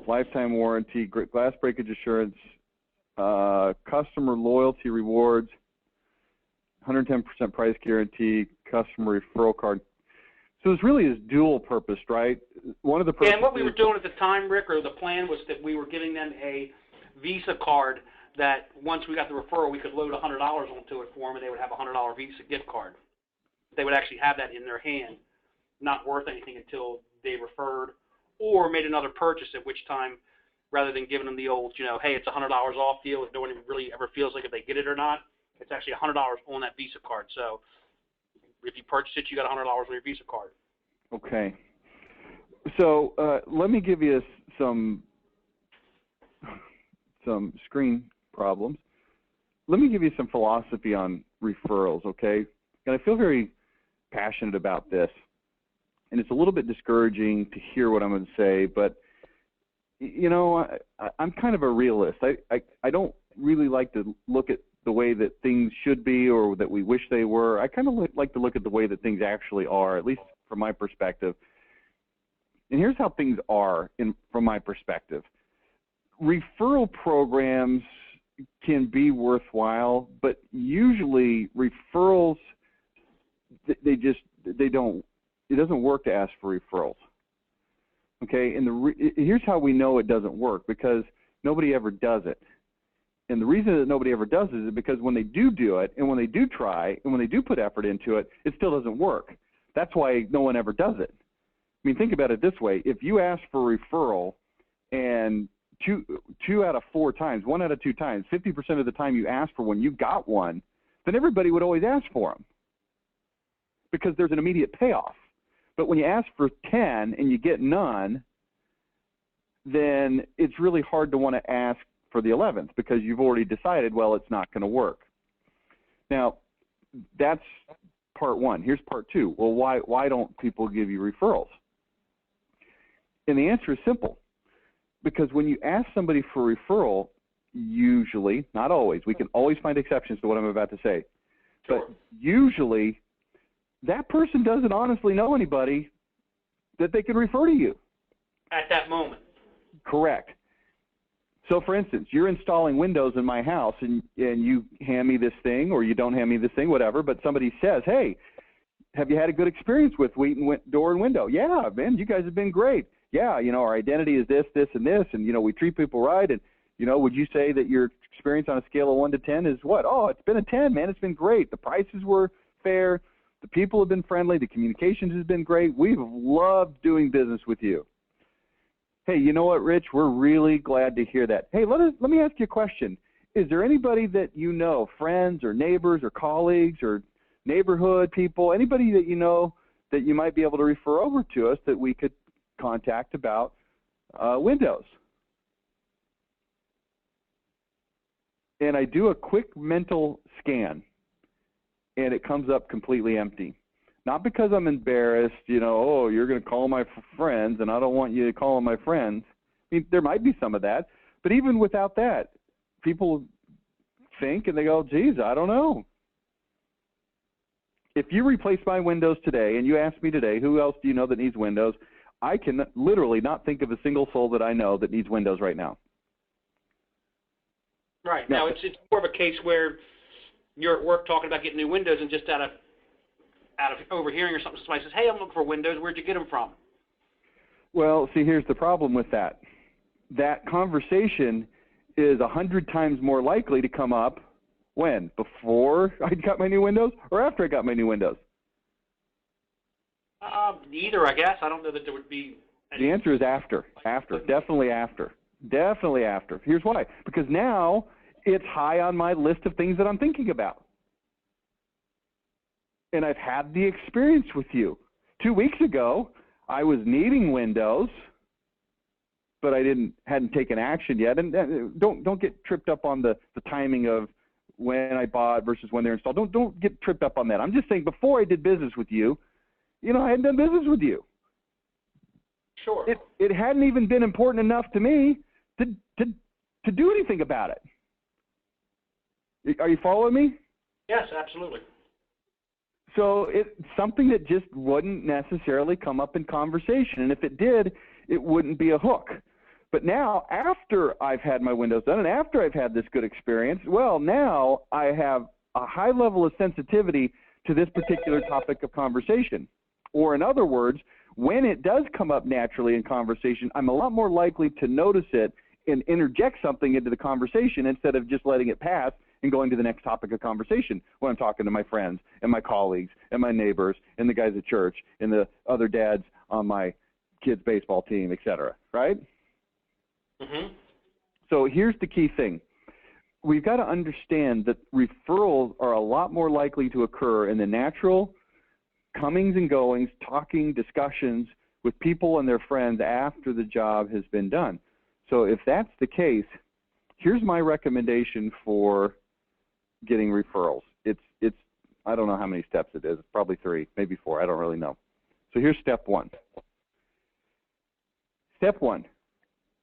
lifetime warranty, glass breakage assurance, customer loyalty rewards, 110% price guarantee, customer referral card. So this really is dual purpose, right? One of the purposes. Yeah, and what we were doing at the time, Rick, or the plan was that we were giving them a Visa card that once we got the referral, we could load $100 onto it for them, and they would have a $100 Visa gift card. They would actually have that in their hand, not worth anything until they referred or made another purchase, at which time, rather than giving them the old, hey, it's $100 off deal, if no one really ever feels like if they get it or not, it's actually $100 on that Visa card. So if you purchase it, you got $100 on your Visa card. Okay. So let me give you some screen problems. Let me give you some philosophy on referrals, okay? And I feel very passionate about this. And it's a little bit discouraging to hear what I'm going to say, but you know, I'm kind of a realist. I don't really like to look at the way that things should be or that we wish they were. I kind of like to look at the way that things actually are, at least from my perspective. And here's how things are from my perspective. Referral programs can be worthwhile, but usually referrals, it doesn't work to ask for referrals. Okay, and here's how we know it doesn't work, because nobody ever does it. And the reason that nobody ever does it is because when they do it, and when they do try, and when they do put effort into it, it still doesn't work. That's why no one ever does it. I mean, think about it this way. If you ask for a referral and two out of 4 times, 1 out of 2 times, 50% of the time you ask for one, you got one, then everybody would always ask for them because there's an immediate payoff. But when you ask for 10 and you get none, then it's really hard to want to ask for the 11th because you've already decided, well, it's not going to work. Now, that's part one. Here's part two. Well, why don't people give you referrals? And the answer is simple. Because when you ask somebody for a referral, usually, not always, we can always find exceptions to what I'm about to say, but usually that person doesn't honestly know anybody that they can refer to you. At that moment. Correct. So, for instance, you're installing windows in my house, and you hand me this thing, or you don't hand me this thing, whatever, but somebody says, hey, have you had a good experience with Wheaton Door and Window? Yeah, man, you guys have been great. Yeah, you know, our identity is this, this, and this, and, you know, we treat people right, and, you know, would you say that your experience on a scale of 1 to 10 is what? Oh, it's been a 10, man. It's been great. The prices were fair. The people have been friendly. The communications has been great. We've loved doing business with you. Hey, you know what, Rich? We're really glad to hear that. Hey, let me ask you a question. Is there anybody that you know, friends or neighbors or colleagues or neighborhood people, anybody that you know that you might be able to refer over to us that we could contact about windows? And I do a quick mental scan, and it comes up completely empty. Not because I'm embarrassed, you know, oh, you're going to call my friends, and I don't want you to call them my friends. I mean, there might be some of that, but even without that, people think and they go, geez, I don't know. If you replace my windows today and you ask me today, who else do you know that needs windows? I can literally not think of a single soul that I know that needs windows right now. Right. Now, it's more of a case where you're at work talking about getting new windows, and just out of overhearing or something, somebody says, hey, I'm looking for windows. Where'd you get them from? Well, see, here's the problem with that. That conversation is 100 times more likely to come up when? Before I got my new windows or after I got my new windows? Neither, I guess. I don't know that there would be any... The answer is after. After. Definitely after. Definitely after. Here's why. Because now it's high on my list of things that I'm thinking about. And I've had the experience with you. 2 weeks ago, I was needing windows, but I hadn't taken action yet. And don't get tripped up on the timing of when I bought versus when they're installed. Don't get tripped up on that. I'm just saying, before I did business with you, you know, I hadn't done business with you. Sure. It hadn't even been important enough to me to do anything about it. Are you following me? Yes, absolutely. So it's something that just wouldn't necessarily come up in conversation. And if it did, it wouldn't be a hook. But now, after I've had my windows done and after I've had this good experience, well, now I have a high level of sensitivity to this particular topic of conversation. Or in other words, when it does come up naturally in conversation, I'm a lot more likely to notice it and interject something into the conversation instead of just letting it pass and going to the next topic of conversation when I'm talking to my friends and my colleagues and my neighbors and the guys at church and the other dads on my kids' baseball team, et cetera, right? Mm-hmm. So here's the key thing. We've got to understand that referrals are a lot more likely to occur in the natural comings and goings, talking, discussions with people and their friends after the job has been done. So if that's the case, here's my recommendation for getting referrals. It's I don't know how many steps it is. It's probably 3, maybe 4. I don't really know. So here's step 1. Step 1,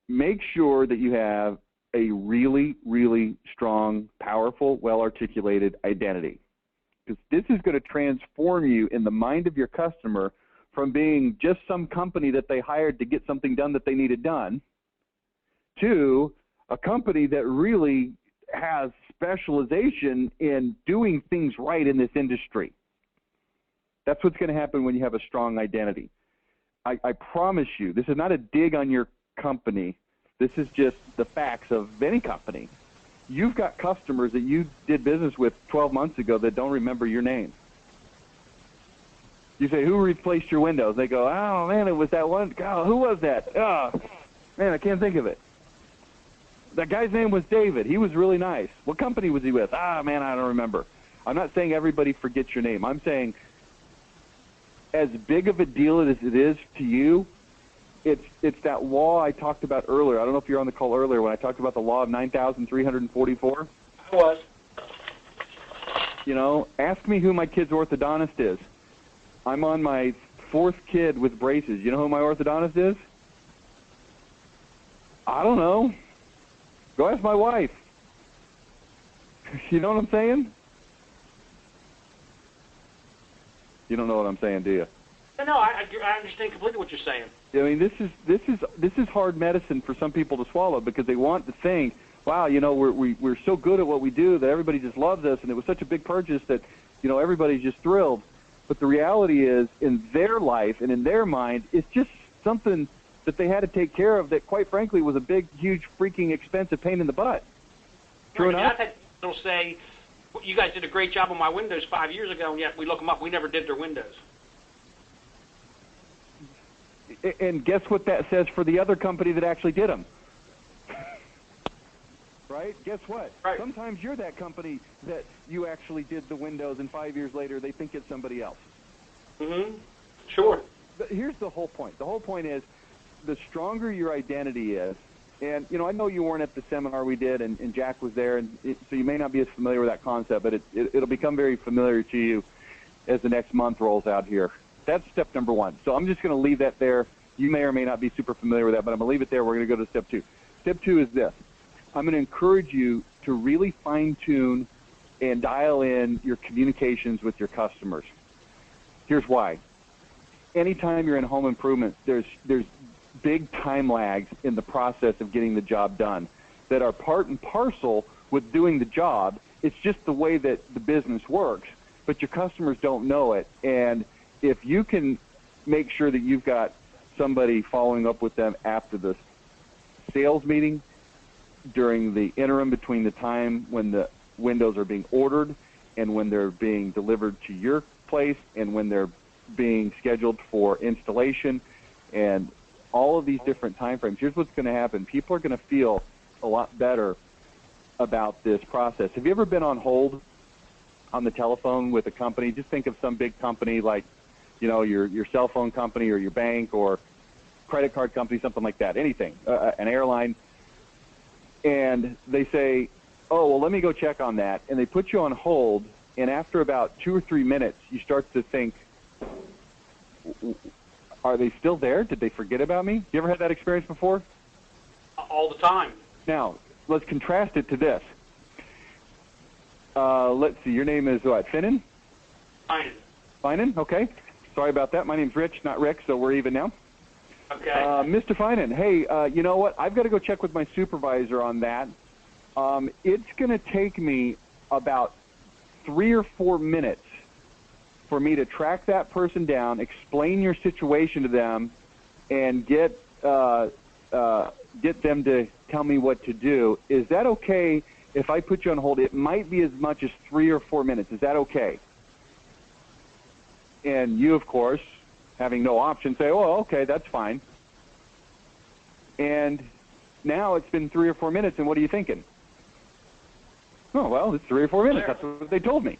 make sure that you have a really, really strong, powerful, well-articulated identity. Because this is going to transform you in the mind of your customer from being just some company that they hired to get something done that they needed done to a company that really has specialization in doing things right in this industry. That's what's going to happen when you have a strong identity. I promise you, this is not a dig on your company. This is just the facts of any company. You've got customers that you did business with 12 months ago that don't remember your name. You say, who replaced your windows? They go, oh, man, it was that one. God, who was that? Oh, man, I can't think of it. That guy's name was David. He was really nice. What company was he with? Ah, man, I don't remember. I'm not saying everybody forgets your name. I'm saying as big of a deal as it is to you, it's that law I talked about earlier. I don't know if you were on the call earlier when I talked about the law of 9,344. I was. You know, ask me who my kid's orthodontist is. I'm on my 4th kid with braces. You know who my orthodontist is? I don't know. Go ask my wife. You know what I'm saying? You don't know what I'm saying, do you? No, I understand completely what you're saying. I mean, this is hard medicine for some people to swallow because they want to think, wow, you know, we're so good at what we do that everybody just loves us, and it was such a big purchase that, you know, everybody's just thrilled. But the reality is, in their life and in their mind, it's just something that they had to take care of that, quite frankly, was a big, huge, freaking expensive pain in the butt. True enough? I've had people say, you guys did a great job on my windows 5 years ago, and yet we look them up, we never did their windows. And guess what that says for the other company that actually did them? Right? Guess what? Right. Sometimes you're that company that you actually did the windows, and 5 years later they think it's somebody else. Mm-hmm. Sure. But here's the whole point. The whole point is the stronger your identity is, and, you know, I know you weren't at the seminar we did, and Jack was there, and so you may not be as familiar with that concept, but it'll become very familiar to you as the next month rolls out here. That's step number 1. So I'm just going to leave that there. You may or may not be super familiar with that, but I'm going to leave it there. We're going to go to step 2. Step 2 is this. I'm going to encourage you to really fine-tune and dial in your communications with your customers. Here's why. Anytime you're in home improvement, there's big time lags in the process of getting the job done that are part and parcel with doing the job. It's just the way that the business works, but your customers don't know it. And if you can make sure that you've got somebody following up with them after the sales meeting, during the interim between the time when the windows are being ordered and when they're being delivered to your place and when they're being scheduled for installation and all of these different time frames, here's what's going to happen. People are going to feel a lot better about this process. Have you ever been on hold on the telephone with a company? Just think of some big company like, you know, your cell phone company or your bank or credit card company, something like that, anything, an airline. And they say, oh, well, let me go check on that. And they put you on hold, and after about 2 or 3 minutes, you start to think, are they still there? Did they forget about me? You ever had that experience before? All the time. Now, let's contrast it to this. Let's see, your name is what, Finnan? Fine. Finan? Okay. Sorry about that. My name's Rich, not Rick, so we're even now. Okay. Mr. Finan, hey, you know what? I've got to go check with my supervisor on that. It's going to take me about 3 or 4 minutes for me to track that person down, explain your situation to them, and get them to tell me what to do. Is that okay if I put you on hold? It might be as much as 3 or 4 minutes. Is that okay? And you, of course, having no option, say, oh, okay, that's fine. And now it's been 3 or 4 minutes, and what are you thinking? Oh, well, it's 3 or 4 minutes. That's what they told me.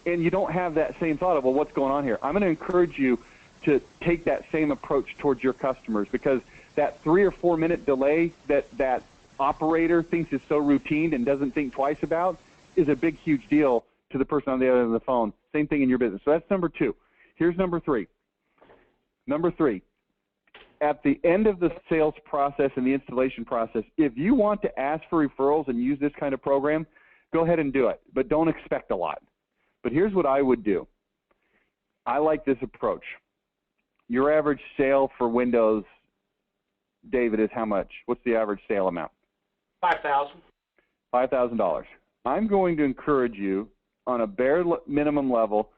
And you don't have that same thought of, well, what's going on here? I'm going to encourage you to take that same approach towards your customers, because that 3 or 4 minute delay that operator thinks is so routine and doesn't think twice about is a big, huge deal to the person on the other end of the phone. Same thing in your business. So that's number 2. Here's number 3. Number 3, at the end of the sales process and the installation process, if you want to ask for referrals and use this kind of program, go ahead and do it, but don't expect a lot. But here's what I would do. I like this approach. Your average sale for Windows, David, is how much? What's the average sale amount? $5,000. $5,000. I'm going to encourage you on a bare minimum level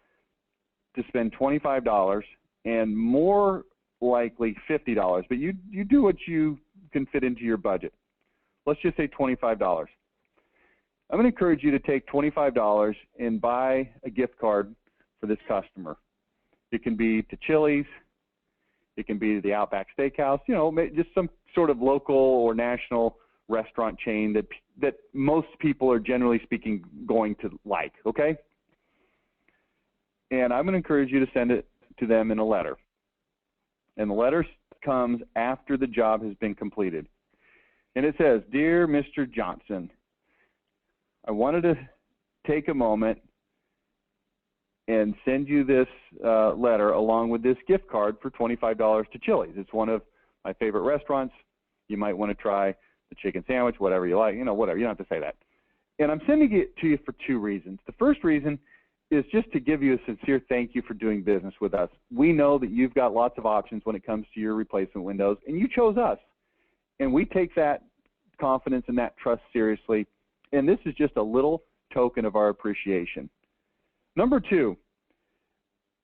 to spend $25 and more likely $50, but you do what you can fit into your budget. Let's just say $25. I'm going to encourage you to take $25 and buy a gift card for this customer. It can be to Chili's, it can be to the Outback Steakhouse, you know, just some sort of local or national restaurant chain that most people are generally speaking going to like, okay? And I'm going to encourage you to send it to them in a letter. And the letter comes after the job has been completed. And it says, "Dear Mr. Johnson, I wanted to take a moment and send you this letter along with this gift card for $25 to Chili's. It's one of my favorite restaurants. You might want to try the chicken sandwich, whatever you like, you know, whatever. You don't have to say that. And I'm sending it to you for two reasons. The first reason is just to give you a sincere thank you for doing business with us. We know that you've got lots of options when it comes to your replacement windows, and you chose us. And we take that confidence and that trust seriously. And this is just a little token of our appreciation. Number two,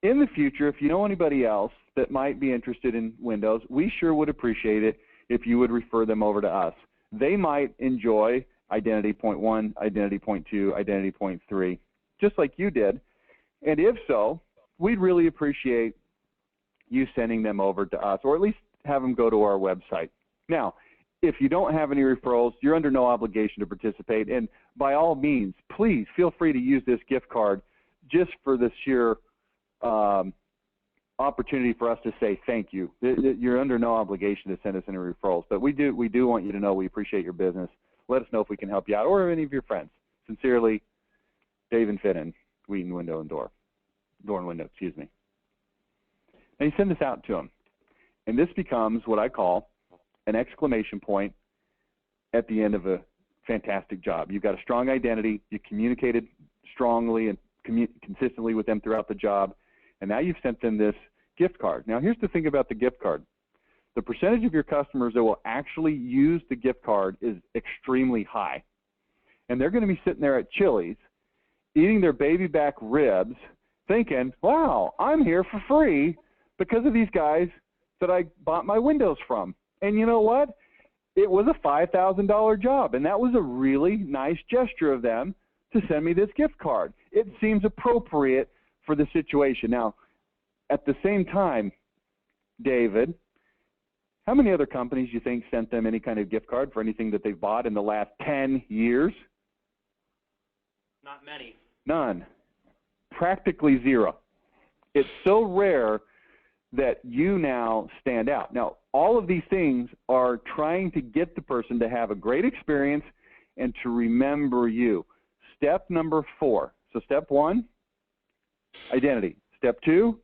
in the future, if you know anybody else that might be interested in Windows, we sure would appreciate it if you would refer them over to us. They might enjoy Identity Point 1, Identity Point 2, Identity Point 3, just like you did. And if so, we'd really appreciate you sending them over to us, or at least have them go to our website. Now, if you don't have any referrals, you're under no obligation to participate. And by all means, please feel free to use this gift card just for the sheer opportunity for us to say thank you. You're under no obligation to send us any referrals, but we do want you to know we appreciate your business. Let us know if we can help you out, or any of your friends. Sincerely, Dave and Finnan, Wheaton Window and Door and Window, excuse me. And you send this out to them, and this becomes what I call an exclamation point at the end of a fantastic job. You've got a strong identity, you communicated strongly and consistently with them throughout the job, and now you've sent them this gift card. Now here's the thing about the gift card. The percentage of your customers that will actually use the gift card is extremely high. And they're going to be sitting there at Chili's eating their baby back ribs thinking, wow, I'm here for free because of these guys that I bought my windows from. And you know what? It was a $5,000 job, and that was a really nice gesture of them to send me this gift card. It seems appropriate for the situation. Now, at the same time, David, how many other companies do you think sent them any kind of gift card for anything that they've bought in the last 10 years? Not many. None. Practically zero. It's so rare that you now stand out. Now, all of these things are trying to get the person to have a great experience and to remember you. Step number 4. So step 1, identity. Step 2,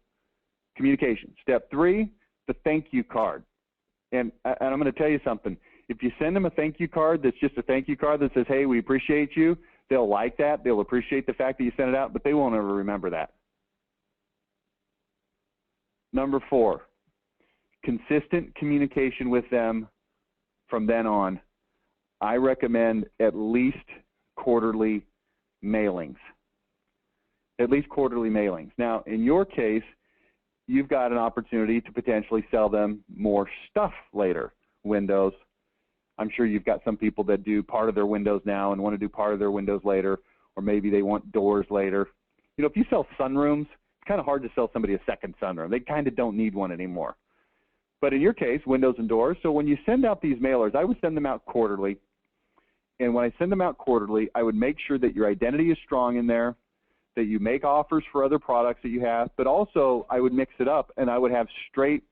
communication. Step 3, the thank you card. And I'm going to tell you something. If you send them a thank you card that's just a thank you card that says, hey, we appreciate you, they'll like that. They'll appreciate the fact that you sent it out, but they won't ever remember that. Number 4, consistent communication with them from then on. I recommend at least quarterly mailings. At least quarterly mailings. Now, in your case, you've got an opportunity to potentially sell them more stuff later. Windows. I'm sure you've got some people that do part of their windows now and want to do part of their windows later, or maybe they want doors later. You know, if you sell sunrooms, it's kind of hard to sell somebody a second sunroom. They kind of don't need one anymore. But in your case, windows and doors. So when you send out these mailers, I would send them out quarterly. And when I send them out quarterly, I would make sure that your identity is strong in there, that you make offers for other products that you have, but also I would mix it up and I would have straight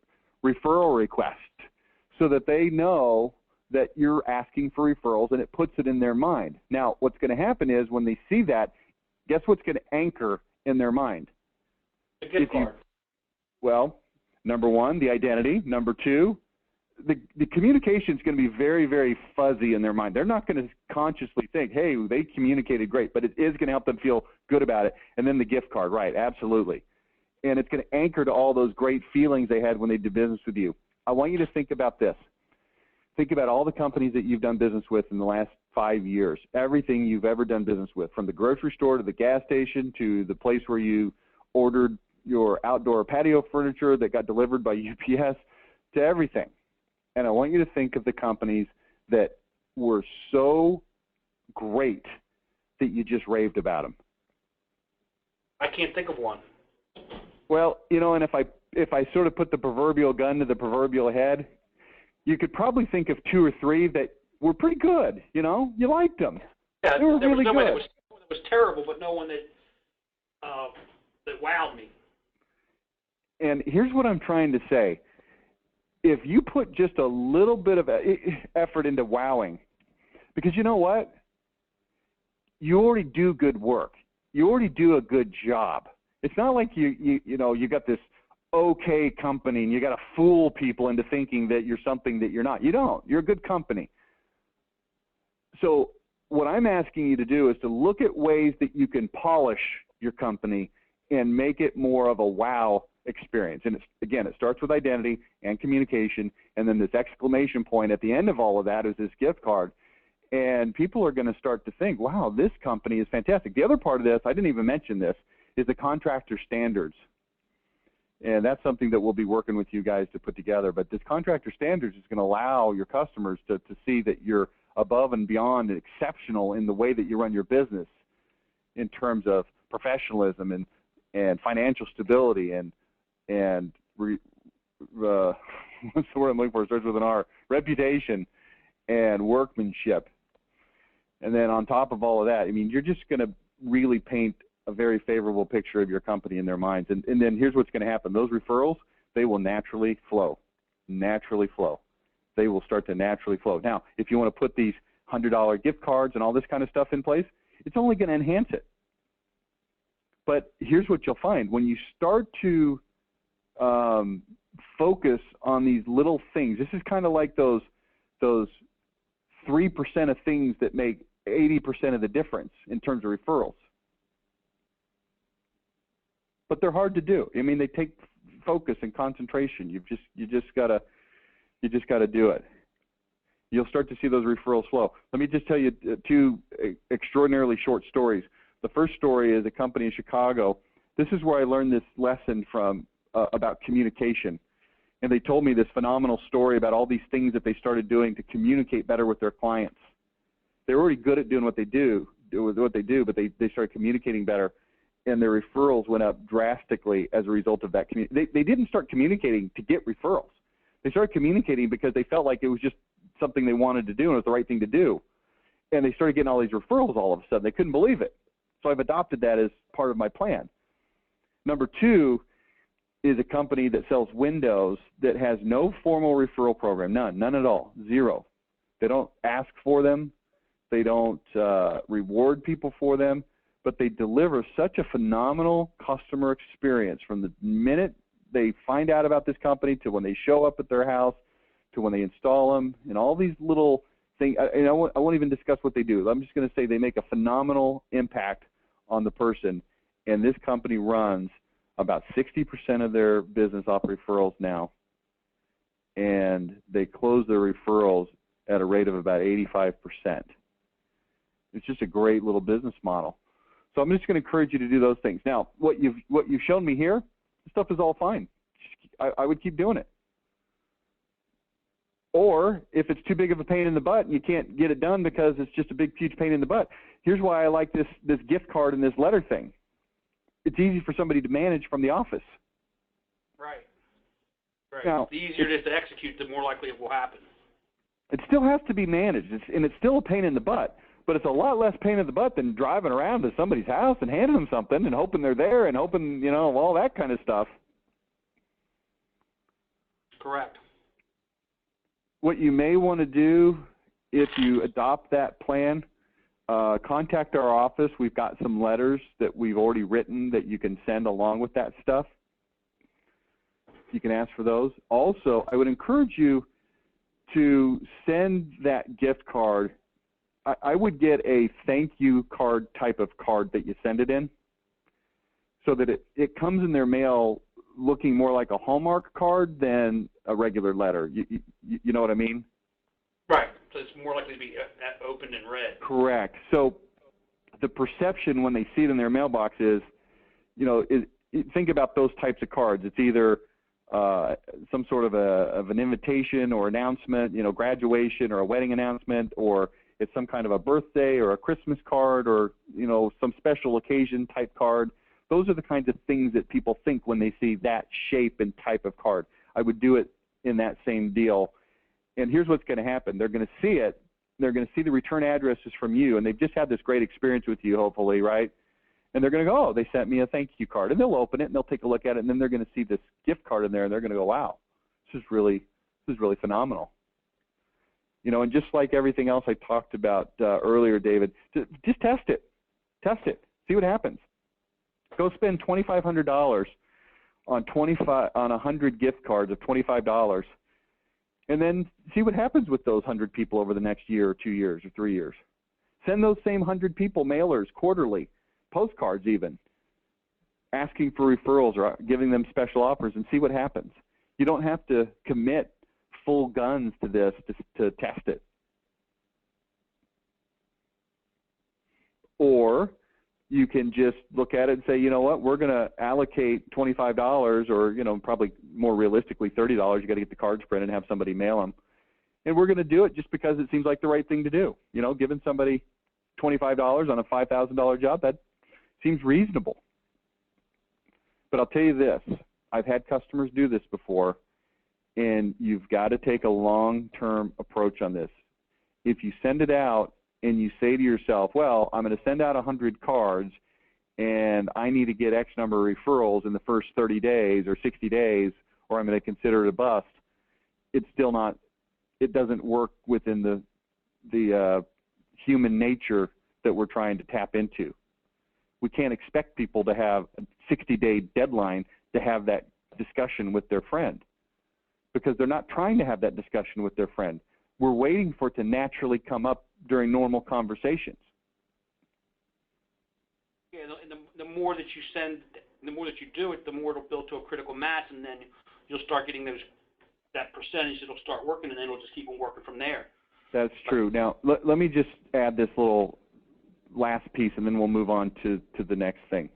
referral requests so that they know that you're asking for referrals, and it puts it in their mind. Now, what's going to happen is when they see that, guess what's going to anchor in their mind? The gift card. Well, number 1, the identity. Number 2, the communication is going to be very, very fuzzy in their mind. They're not going to consciously think, hey, they communicated great, but it is going to help them feel good about it. And then the gift card, right, absolutely. And it's going to anchor to all those great feelings they had when they did business with you. I want you to think about this. Think about all the companies that you've done business with in the last 5 years, everything you've ever done business with, from the grocery store to the gas station to the place where you ordered your outdoor patio furniture that got delivered by UPS, to everything. And I want you to think of the companies that were so great that you just raved about them. I can't think of one. Well, and if I sort of put the proverbial gun to the proverbial head, you could probably think of 2 or 3 that were pretty good. You liked them. Yeah, they were there really was nobody good. that was terrible, but no one that wowed me. And here's what I'm trying to say. If you put just a little bit of effort into wowing, because you know what? You already do good work. You already do a good job. It's not like you got this okay company and you got to fool people into thinking that you're something that you're not. You don't. You're a good company. So what I'm asking you to do is to look at ways that you can polish your company and make it more of a wow experience. And it starts with identity and communication, and then this exclamation point at the end of all of that is this gift card. And people are going to start to think, wow, this company is fantastic. The other part of this, I didn't even mention this, is the contractor standards. And that's something that we'll be working with you guys to put together. But this contractor standards is going to allow your customers to see that you're above and beyond and exceptional in the way that you run your business in terms of professionalism and financial stability and what's the word I'm looking for? It starts with an R. Reputation and workmanship. And then on top of all of that, I mean, you're just going to really paint a very favorable picture of your company in their minds. And then here's what's going to happen. Those referrals, they will naturally flow. They will start to naturally flow. Now, if you want to put these $100 gift cards and all this kind of stuff in place, it's only going to enhance it. But here's what you'll find. When you start to focus on these little things, this is kind of like those 3% of things that make 80% of the difference in terms of referrals. But they're hard to do. I mean, they take focus and concentration. You just gotta do it. You'll start to see those referrals flow. Let me just tell you 2 extraordinarily short stories. The first story is a company in Chicago. This is where I learned this lesson from about communication. And they told me this phenomenal story about all these things that they started doing to communicate better with their clients. They're already good at doing what they do, but they started communicating better, and their referrals went up drastically as a result of that. They didn't start communicating to get referrals. They started communicating because they felt like it was just something they wanted to do and it was the right thing to do. And they started getting all these referrals all of a sudden. They couldn't believe it. So I've adopted that as part of my plan. Number 2 is a company that sells windows that has no formal referral program, none at all, 0. They don't ask for them. They don't reward people for them, but they deliver such a phenomenal customer experience from the minute they find out about this company to when they show up at their house to when they install them, and all these little things. I won't even discuss what they do. I'm just going to say they make a phenomenal impact on the person, and this company runs about 60% of their business off referrals now, and they close their referrals at a rate of about 85%. It's just a great little business model. So I'm just going to encourage you to do those things. Now, what you've shown me here, this stuff is all fine. I would keep doing it. Or if it's too big of a pain in the butt and you can't get it done because it's just a big, huge pain in the butt, here's why I like this gift card and this letter thing. It's easy for somebody to manage from the office. Right. Now, the easier it is to execute, the more likely it will happen. It still has to be managed, and it's still a pain in the butt, but it's a lot less pain in the butt than driving around to somebody's house and handing them something and hoping they're there and hoping, all that kind of stuff. Correct. What you may want to do if you adopt that plan, contact our office. We've got some letters that we've already written that you can send along with that stuff. You can ask for those. Also, I would encourage you to send that gift card, I would get a thank you card type of card that you send it in, so that it comes in their mail looking more like a Hallmark card than a regular letter. You know what I mean? Right. So it's more likely to be opened and read. Correct. So the perception when they see it in their mailbox is, think about those types of cards. It's either some sort of an invitation or announcement, graduation or a wedding announcement, or it's some kind of a birthday or a Christmas card, or some special occasion type card. Those are the kinds of things that people think when they see that shape and type of card. I would do it in that same deal. And here's what's going to happen. They're going to see it. They're going to see the return addresses from you, and they've just had this great experience with you, hopefully, right? And they're going to go, oh, they sent me a thank you card. And they'll open it, and they'll take a look at it, and then they're going to see this gift card in there, and they're going to go, wow, this is really phenomenal. And just like everything else I talked about earlier, David, just test it. Test it. See what happens. Go spend $2,500 on 100 gift cards of $25, and then see what happens with those 100 people over the next year or 2 years or 3 years. Send those same 100 people mailers quarterly, postcards even, asking for referrals or giving them special offers, and see what happens. You don't have to commit full guns to this to test it. Or you can just look at it and say, you know what, we're going to allocate $25 or, probably more realistically $30. You got to get the cards printed and have somebody mail them. And we're going to do it just because it seems like the right thing to do. Giving somebody $25 on a $5,000 job, that seems reasonable. But I'll tell you this, I've had customers do this before, and you've got to take a long-term approach on this. If you send it out and you say to yourself, well, I'm going to send out 100 cards, and I need to get X number of referrals in the first 30 days or 60 days, or I'm going to consider it a bust, it's still not, it doesn't work within the human nature that we're trying to tap into. We can't expect people to have a 60-day deadline to have that discussion with their friend, because they're not trying to have that discussion with their friend. We're waiting for it to naturally come up during normal conversations. Yeah, and the more that you send, the more that you do it, the more it'll build to a critical mass, and then you'll start getting that percentage. It'll start working, and then it'll just keep on working from there. That's true. Now, let me just add this little last piece, and then we'll move on to the next thing.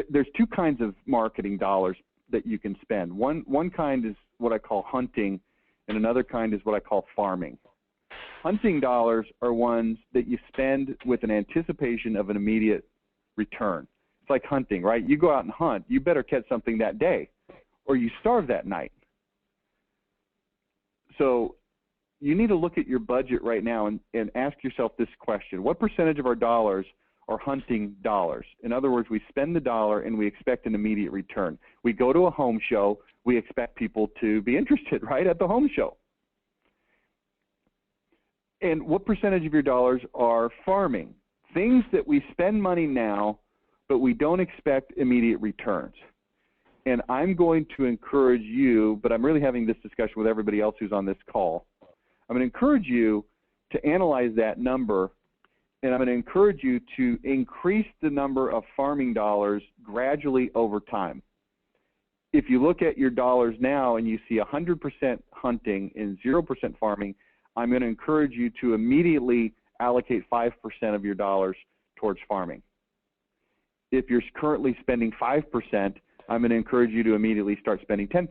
There's two kinds of marketing dollars that you can spend. One kind is what I call hunting, and another kind is what I call farming. Hunting dollars are ones that you spend with an anticipation of an immediate return. It's like hunting, right? You go out and hunt, you better catch something that day, or you starve that night. So you need to look at your budget right now and ask yourself this question. What percentage of our dollars are hunting dollars? In other words, we spend the dollar and we expect an immediate return. We go to a home show, we expect people to be interested, right, at the home show. And what percentage of your dollars are farming? Things that we spend money now, but we don't expect immediate returns. And I'm going to encourage you, but I'm really having this discussion with everybody else who's on this call. I'm going to encourage you to analyze that number, and I'm going to encourage you to increase the number of farming dollars gradually over time. If you look at your dollars now and you see 100% hunting and 0% farming, I'm going to encourage you to immediately allocate 5% of your dollars towards farming. If you're currently spending 5%, I'm going to encourage you to immediately start spending 10%.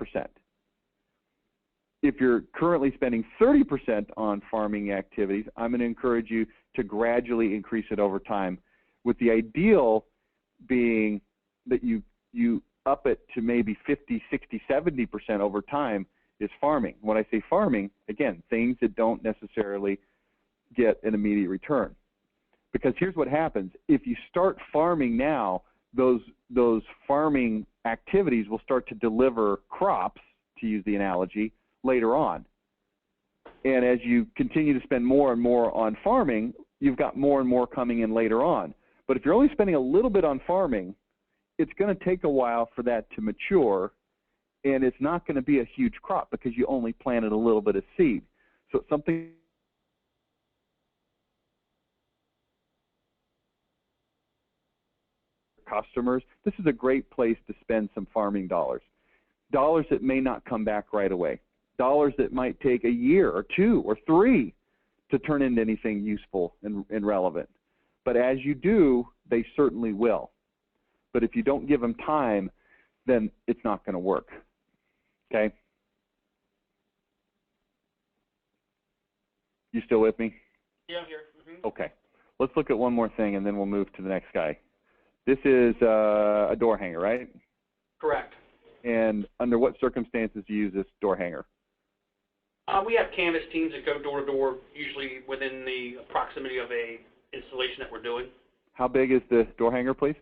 If you're currently spending 30% on farming activities, I'm going to encourage you to gradually increase it over time, with the ideal being that you up it to maybe 50, 60, 70% over time is farming. When I say farming, again, things that don't necessarily get an immediate return. Because here's what happens. If you start farming now, those farming activities will start to deliver crops, to use the analogy, later on. And as you continue to spend more and more on farming, you've got more and more coming in later on. But if you're only spending a little bit on farming, it's going to take a while for that to mature, and it's not going to be a huge crop because you only planted a little bit of seed. So it's something customers, this is a great place to spend some farming dollars. Dollars that may not come back right away. Dollars that might take a year or 2 or 3 to turn into anything useful and relevant. But as you do, they certainly will. But if you don't give them time, then it's not going to work. Okay? You still with me? Yeah, I'm here. Okay. Let's look at one more thing, and then we'll move to the next guy. This is a door hanger, right? Correct. And under what circumstances do you use this door hanger? We have canvas teams that go door to door, usually within the proximity of a installation that we're doing. How big is the door hanger, please?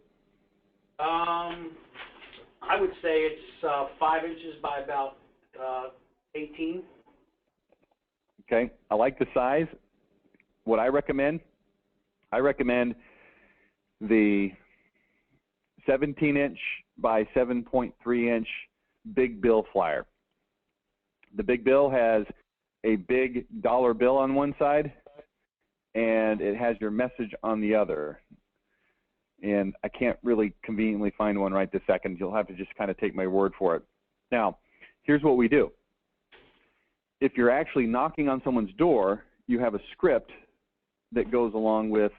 I would say it's 5 inches by about 18. Okay. I like the size. What I recommend the 17-inch by 7.3-inch Big Bill flyer. The Big Bill has a big dollar bill on one side, and it has your message on the other. And I can't really conveniently find one right this second. You'll have to just kind of take my word for it. Now, here's what we do. If you're actually knocking on someone's door, you have a script that goes along with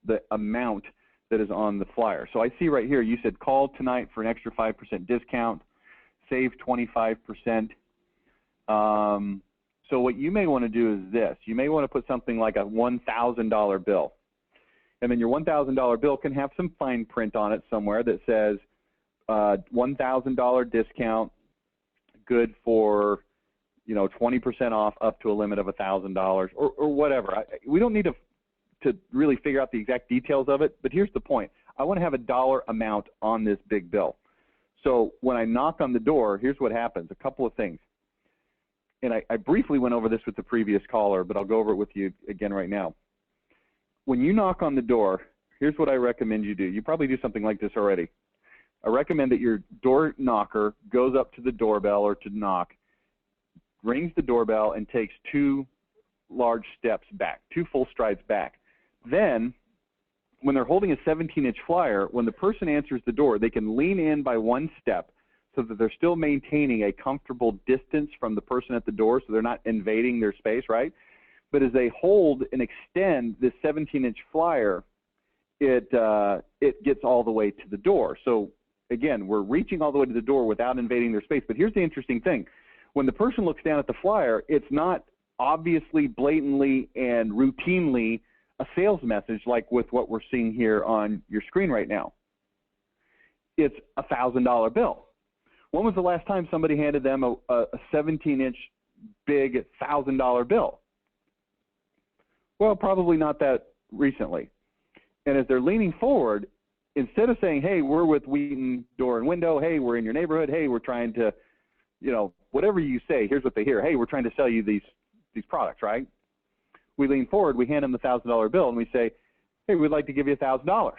the amount that is on the flyer. So I see right here, you said call tonight for an extra 5% discount, save 25%. So what you may want to do is this. You may want to put something like a $1,000 bill. And then your $1,000 bill can have some fine print on it somewhere that says $1,000 discount, good for 20% off up to a limit of $1,000 or whatever. We don't need to really figure out the exact details of it, but here's the point. I want to have a dollar amount on this big bill. So when I knock on the door, here's what happens. A couple of things. And I briefly went over this with the previous caller, but I'll go over it with you again right now. When you knock on the door, here's what I recommend you do. You probably do something like this already. I recommend that your door knocker goes up to the doorbell or to knock, rings the doorbell, and takes 2 large steps back, 2 full strides back. Then, when they're holding a 17-inch flyer, when the person answers the door, they can lean in by 1 step so that they're still maintaining a comfortable distance from the person at the door so they're not invading their space, right? But as they hold and extend this 17-inch flyer, it gets all the way to the door. So, again, we're reaching all the way to the door without invading their space. But here's the interesting thing. When the person looks down at the flyer, it's not obviously, blatantly, and routinely a sales message like with what we're seeing here on your screen right now. It's a $1,000 bill. When was the last time somebody handed them a 17-inch big $1,000 bill? Well, probably not that recently. And as they're leaning forward, instead of saying, hey, we're with Wheaton Door and Window, hey, we're in your neighborhood, hey, we're trying to, whatever you say, here's what they hear. Hey, we're trying to sell you these products, right? We lean forward, we hand them the $1,000 bill, and we say, hey, we'd like to give you $1,000.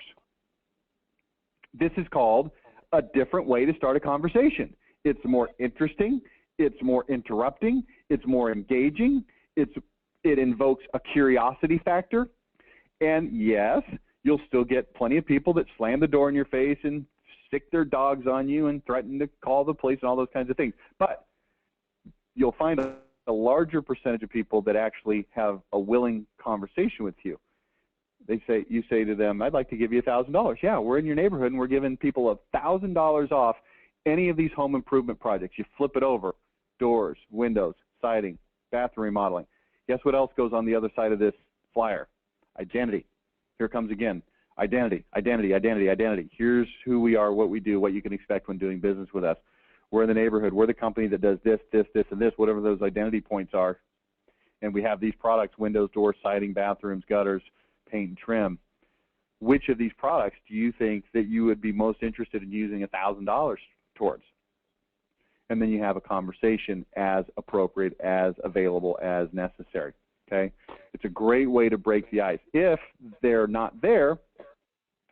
This is called a different way to start a conversation. It's more interesting, it's more interrupting, it's more engaging, it invokes a curiosity factor, and yes, you'll still get plenty of people that slam the door in your face and stick their dogs on you and threaten to call the police and all those kinds of things. But you'll find a larger percentage of people that actually have a willing conversation with you. You say to them, I'd like to give you $1,000. Yeah, we're in your neighborhood and we're giving people $1,000 off any of these home improvement projects. You flip it over, doors, windows, siding, bathroom remodeling. Guess what else goes on the other side of this flyer? Identity. Here it comes again. Identity, identity, identity, identity. Here's who we are, what we do, what you can expect when doing business with us. We're in the neighborhood. We're the company that does this, this, this, and this, whatever those identity points are. And we have these products, windows, doors, siding, bathrooms, gutters, paint and trim. Which of these products do you think that you would be most interested in using $1,000 towards? And then you have a conversation as appropriate, as available, as necessary. Okay? It's a great way to break the ice. If they're not there,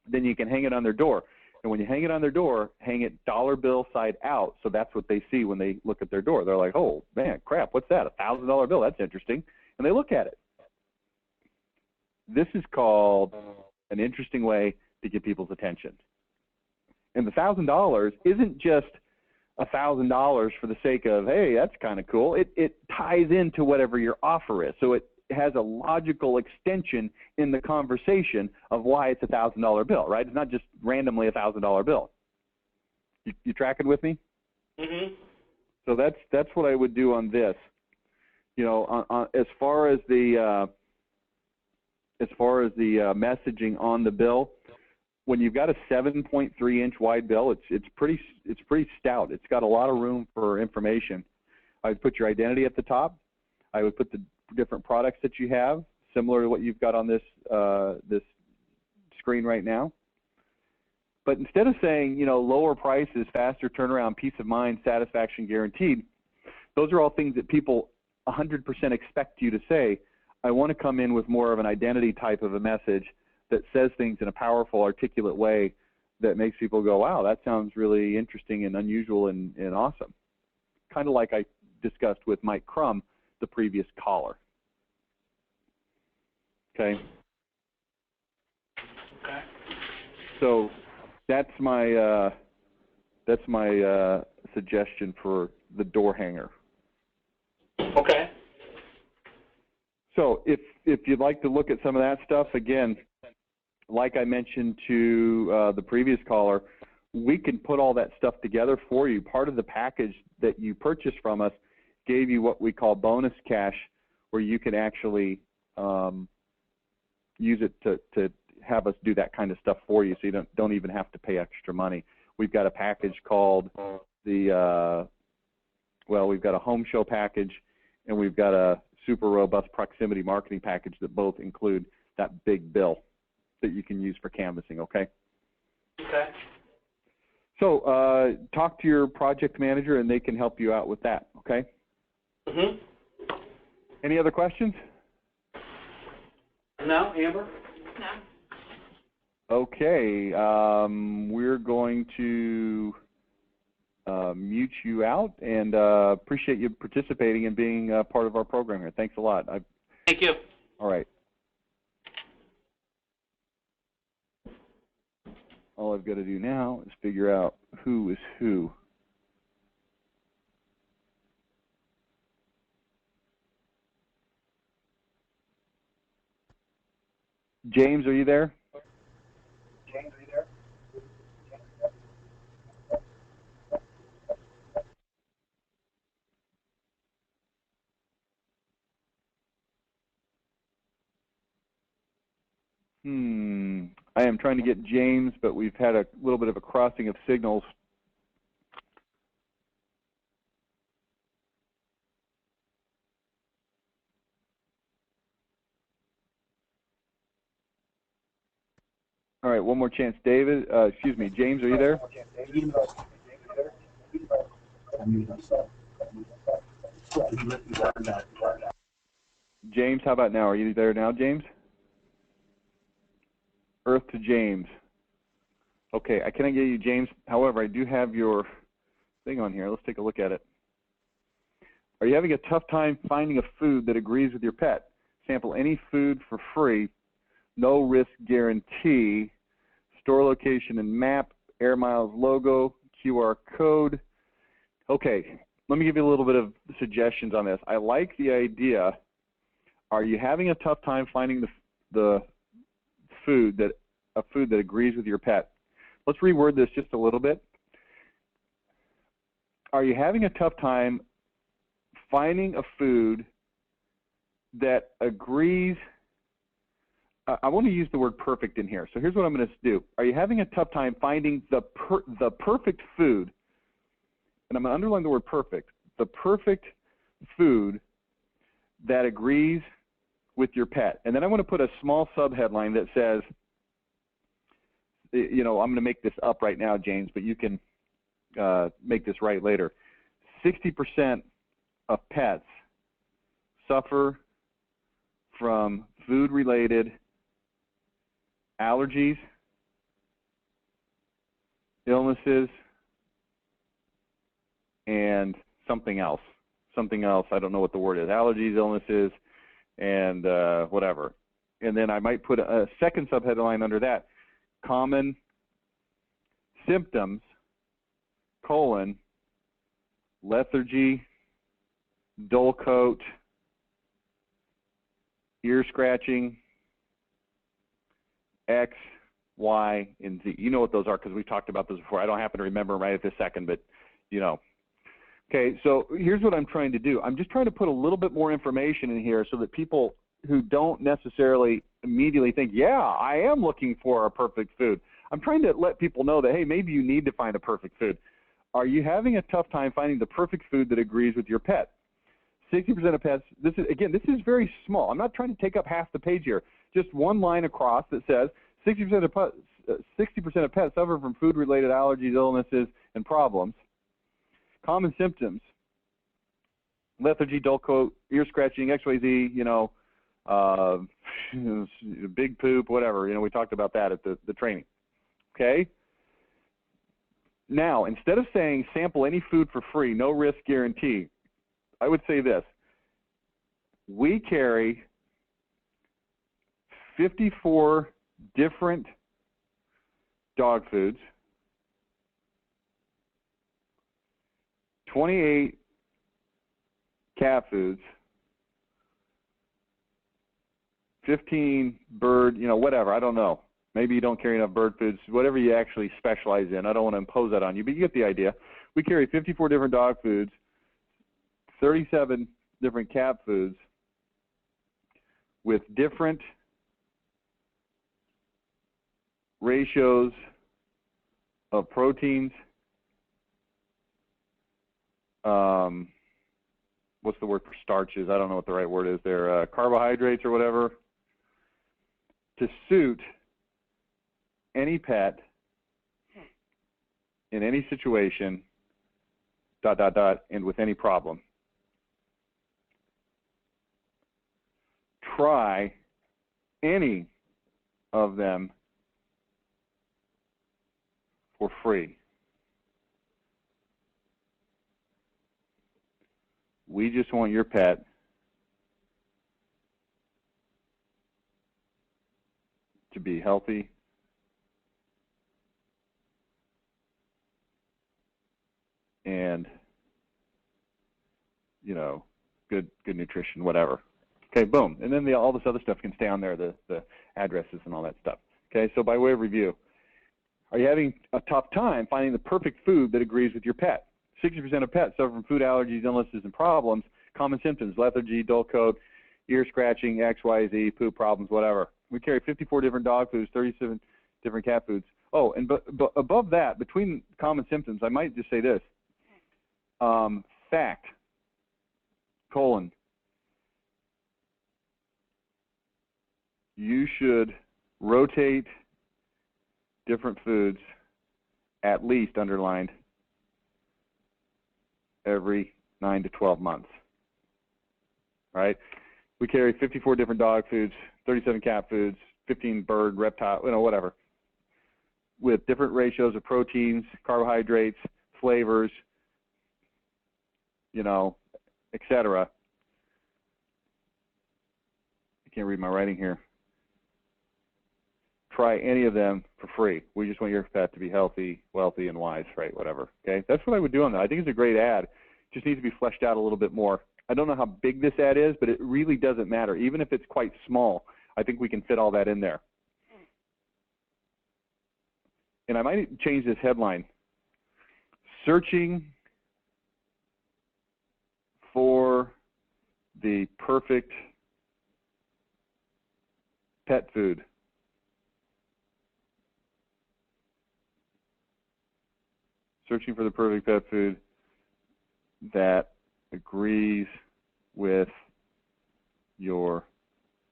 then you can hang it on their door. And when you hang it on their door, hang it dollar bill side out, so that's what they see when they look at their door. They're like, oh, man, crap, what's that, $1,000 bill? That's interesting. And they look at it. This is called an interesting way to get people's attention. And the $1,000 isn't just $1,000 for the sake of, hey, that's kind of cool. It ties into whatever your offer is. So it has a logical extension in the conversation of why it's a $1,000 bill, right? It's not just randomly a $1,000 bill. You tracking with me? Mm-hmm. So that's what I would do on this. You know, as far as the messaging on the bill, when you've got a 7.3-inch wide bill, it's pretty stout. It's got a lot of room for information. I would put your identity at the top. I would put the different products that you have, similar to what you've got on this this screen right now. But instead of saying, you know, lower prices, faster turnaround, peace of mind, satisfaction guaranteed, those are all things that people 100% expect you to say. I want to come in with more of an identity type of a message that says things in a powerful, articulate way that makes people go, wow, that sounds really interesting and unusual and awesome. Kind of like I discussed with Mike Crum, the previous caller. Okay. Okay. So that's my suggestion for the door hanger. Okay. So if you'd like to look at some of that stuff, again, like I mentioned to the previous caller, we can put all that stuff together for you. Part of the package that you purchased from us gave you what we call bonus cash, where you can actually use it to have us do that kind of stuff for you, so you don't even have to pay extra money. We've got a package called we've got a home show package, and we've got a super robust proximity marketing package that both include that big bill that you can use for canvassing, okay? Okay. So talk to your project manager, and they can help you out with that, okay? Mm-hmm. Any other questions? No, Amber? No. Okay, we're going to mute you out, and appreciate you participating and being part of our program here. Thanks a lot. Thank you. All right. All I've got to do now is figure out who is who. James, are you there? James, are you there? I am trying to get James, but we've had a little bit of a crossing of signals. All right, one more chance. David, excuse me, James, are you there? James, how about now? Are you there now, James? Earth to James. Okay, I cannot get you, James. However, I do have your thing on here. Let's take a look at it. Are you having a tough time finding a food that agrees with your pet? Sample any food for free, no risk guarantee, store location and map, Air Miles logo, QR code. Okay, let me give you a little bit of suggestions on this. I like the idea. Are you having a tough time finding a food that agrees with your pet? Let's reword this just a little bit. Are you having a tough time finding a food that agrees? I want to use the word perfect in here. So here's what I'm going to do. Are you having a tough time finding the perfect food? And I'm going to underline the word perfect. The perfect food that agrees with your pet. And then I want to put a small subheadline that says, you know, I'm going to make this up right now, James, but you can make this right later. 60% of pets suffer from food-related allergies, illnesses, and something else. Something else, I don't know what the word is. Allergies, illnesses, and whatever. And then I might put a second subheadline under that. Common symptoms, lethargy, dull coat, ear scratching, X, Y, and Z. You know what those are because we've talked about those before. I don't happen to remember them right at this second, but you know. Okay, so here's what I'm trying to do. I'm just trying to put a little bit more information in here so that people who don't necessarily immediately think, yeah, I am looking for a perfect food. I'm trying to let people know that, hey, maybe you need to find a perfect food. Are you having a tough time finding the perfect food that agrees with your pet? 60% of pets, this is very small. I'm not trying to take up half the page here. Just one line across that says 60% of pets suffer from food-related allergies, illnesses, and problems. Common symptoms: lethargy, dull coat, ear scratching, XYZ, big poop, whatever. We talked about that at the training. Okay? Now, instead of saying sample any food for free, no risk guarantee, I would say this. We carry 54 different dog foods, 28 cat foods, 15 bird, whatever, I don't know. Maybe you don't carry enough bird foods, whatever you actually specialize in. I don't want to impose that on you, but you get the idea. We carry 54 different dog foods, 37 different cat foods with different ratios of proteins. What's the word for starches? I don't know what the right word is there. Carbohydrates or whatever, to suit any pet in any situation, ... and with any problem. Try any of them for free. We just want your pet to be healthy, and good nutrition, whatever. Okay, boom. And then all this other stuff can stay on there, the addresses and all that stuff. Okay, so by way of review, are you having a tough time finding the perfect food that agrees with your pet? 60% of pets suffer from food allergies, illnesses, and problems. Common symptoms: lethargy, dull coat, ear scratching, XYZ, poop problems, whatever. We carry 54 different dog foods, 37 different cat foods. Oh, and above that, between common symptoms, I might just say this. Fact, : you should rotate different foods, at least underlined, every 9 to 12 months. Right? We carry 54 different dog foods, 37 cat foods, 15 bird, reptile, whatever, with different ratios of proteins, carbohydrates, flavors, etc. I can't read my writing here. Try any of them for free. We just want your pet to be healthy, wealthy, and wise, right? Whatever. Okay? That's what I would do on that. I think it's a great ad. It just needs to be fleshed out a little bit more. I don't know how big this ad is, but it really doesn't matter. Even if it's quite small, I think we can fit all that in there. And I might change this headline: searching for the perfect pet food. Searching for the perfect pet food that agrees with your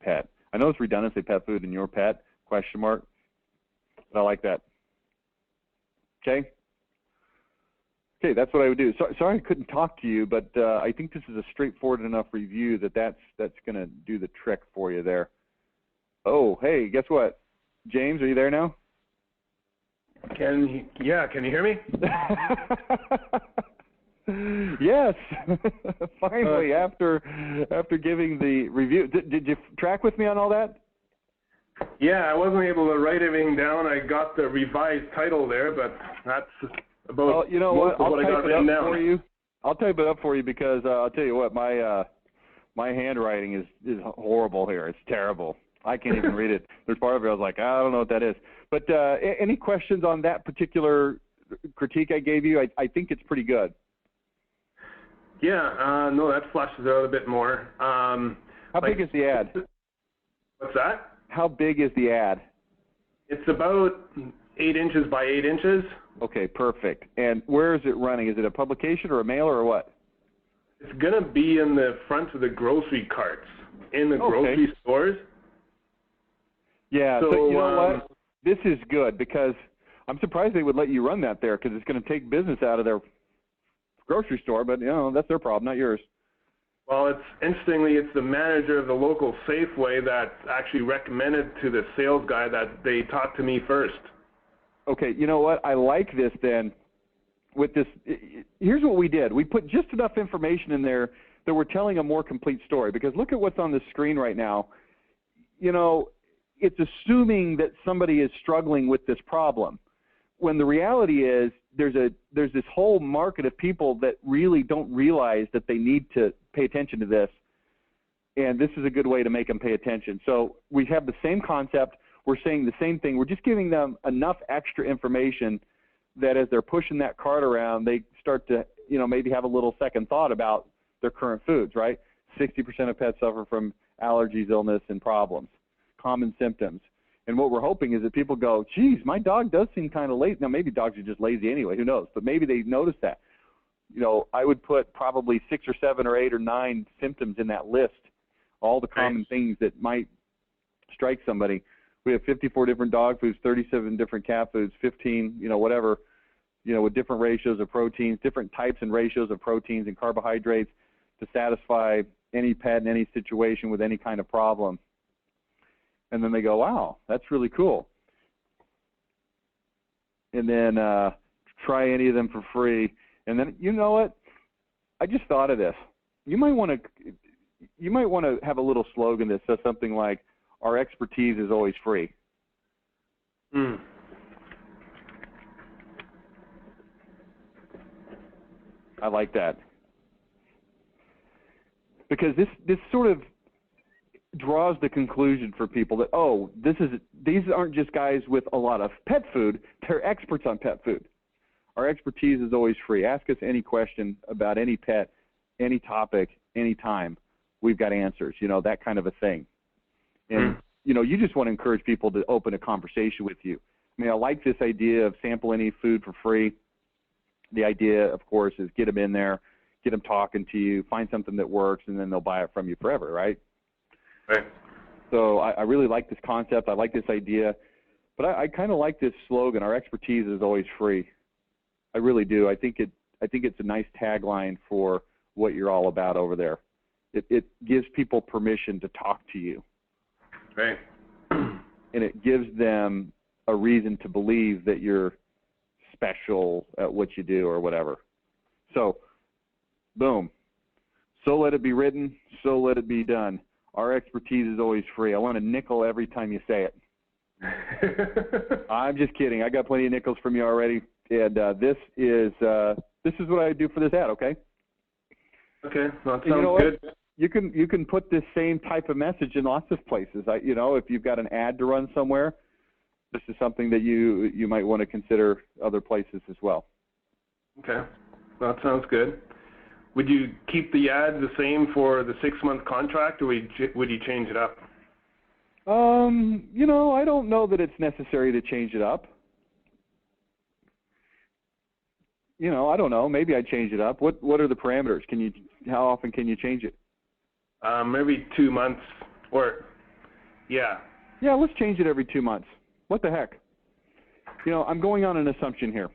pet. I know it's redundant to say pet food and your pet, ? But I like that. Okay? Okay, that's what I would do. Sorry I couldn't talk to you, but I think this is a straightforward enough review that's going to do the trick for you there. Oh, hey, guess what? James, are you there now? Can you hear me? Yes. Finally, after giving the review, did you track with me on all that? Yeah, I wasn't able to write everything down. I got the revised title there, but that's about Well, you know most what? of what I got written down. For you. I'll type it up for you because I'll tell you what, my handwriting is horrible here. It's terrible. I can't even read it. There's part of it I was like, I don't know what that is. But any questions on that particular critique I gave you? I think it's pretty good. Yeah, no, that flushes out a bit more. How big is the ad? What's that? How big is the ad? It's about 8 inches by 8 inches. Okay, perfect. And where is it running? Is it a publication or a mailer or what? It's going to be in the front of the grocery carts in the grocery stores. Yeah, so you know what? This is good because I'm surprised they would let you run that there because it's going to take business out of their grocery store, but, you know, that's their problem, not yours. Well, interestingly, it's the manager of the local Safeway that actually recommended to the sales guy that they talk to me first. Okay, you know what? I like this then. With this, here's what we did. We put just enough information in there that we're telling a more complete story because look at what's on the screen right now. You know, it's assuming that somebody is struggling with this problem when the reality is there's this whole market of people that really don't realize that they need to pay attention to this, and this is a good way to make them pay attention. So we have the same concept. We're saying the same thing. We're just giving them enough extra information that as they're pushing that cart around, they start to, you know, maybe have a little second thought about their current foods, right? 60% of pets suffer from allergies, illness, and problems, common symptoms. And what we're hoping is that people go, geez, my dog does seem kind of lazy. Now, maybe dogs are just lazy anyway. Who knows? But maybe they notice that. You know, I would put probably 6 or 7 or 8 or 9 symptoms in that list, all the common things that might strike somebody. We have 54 different dog foods, 37 different cat foods, 15, you know, whatever, you know, with different ratios of proteins, different types and ratios of proteins and carbohydrates to satisfy any pet in any situation with any kind of problem. And then they go, wow, that's really cool. And then try any of them for free. And then, you know what? I just thought of this. You might want to have a little slogan that says something like, our expertise is always free. Mm. I like that. Because this sort of draws the conclusion for people that, oh, these aren't just guys with a lot of pet food, they're experts on pet food. Our expertise is always free. Ask us any question about any pet, any topic, anytime. We've got answers, you know, that kind of a thing. And, you know, you just want to encourage people to open a conversation with you. I mean, I like this idea of sample any food for free. The idea, of course, is get them in there, get them talking to you, find something that works, and then they'll buy it from you forever, right? Right. So I really like this concept. I like this idea. But I kind of like this slogan, our expertise is always free. I really do. I think it's a nice tagline for what you're all about over there. It gives people permission to talk to you. Right. And it gives them a reason to believe that you're special at what you do or whatever. So, boom. So let it be written, so let it be done. Our expertise is always free. I want a nickel every time you say it. I'm just kidding. I got plenty of nickels from you already. And this is what I do for this ad, okay? Okay, that sounds good. You can put this same type of message in lots of places. You know, if you've got an ad to run somewhere, this is something that you might want to consider other places as well. Okay, that sounds good. Would you keep the ad the same for the 6-month contract, or would you change it up? You know, I don't know that it's necessary to change it up. You know, I don't know. Maybe I'd change it up. What are the parameters? How often can you change it? Every 2 months, or yeah. Yeah, let's change it every 2 months. What the heck? You know, I'm going on an assumption here.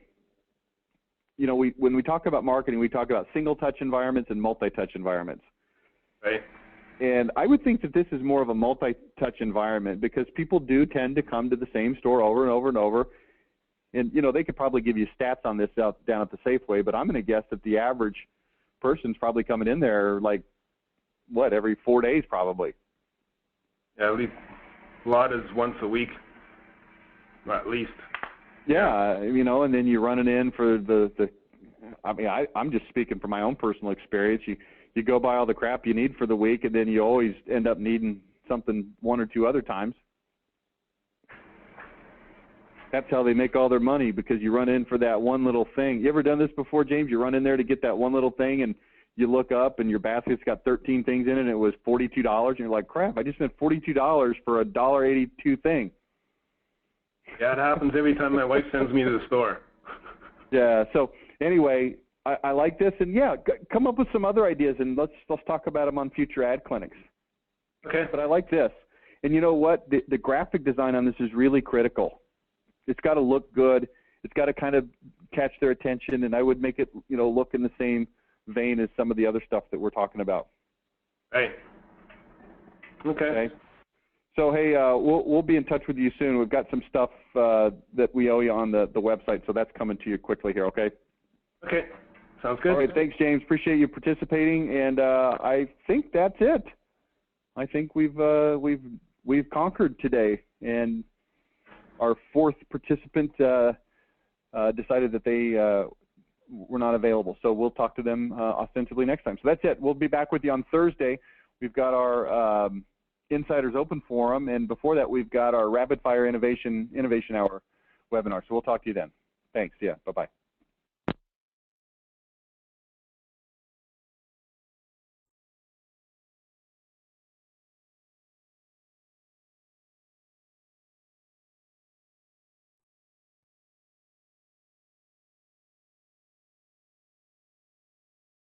You know, when we talk about marketing, we talk about single-touch environments and multi-touch environments. Right. And I would think that this is more of a multi-touch environment because people do tend to come to the same store over and over and over. And, you know, they could probably give you stats on this down at the Safeway, but I'm going to guess that the average person's probably coming in there like, what, every 4 days probably. Yeah, at least a lot is once a week, at least. Yeah, you know, and then you're running in for the I mean, I'm just speaking from my own personal experience. You go buy all the crap you need for the week, and then you always end up needing something one or two other times. That's how they make all their money, because you run in for that one little thing. You ever done this before, James? You run in there to get that one little thing, and you look up, and your basket's got 13 things in it, and it was $42, and you're like, crap, I just spent $42 for a $1.82 thing. Yeah, it happens every time my wife sends me to the store. Yeah, so anyway, I like this, and yeah, come up with some other ideas, and let's talk about them on future ad clinics. Okay. But I like this. And you know what? The graphic design on this is really critical. It's got to look good. It's got to kind of catch their attention, and I would make it, you know, look in the same vein as some of the other stuff that we're talking about. Right. Okay. So, hey, we'll be in touch with you soon. We've got some stuff that we owe you on the website, so that's coming to you quickly here, okay? Okay. Sounds good. All right, thanks, James. Appreciate you participating, and I think that's it. I think we've conquered today, and our fourth participant decided that they were not available, so we'll talk to them ostensibly next time. So that's it. We'll be back with you on Thursday. We've got our Insiders Open Forum, and before that, we've got our Rapid Fire Innovation Hour webinar. So we'll talk to you then. Thanks. Yeah. Bye-bye.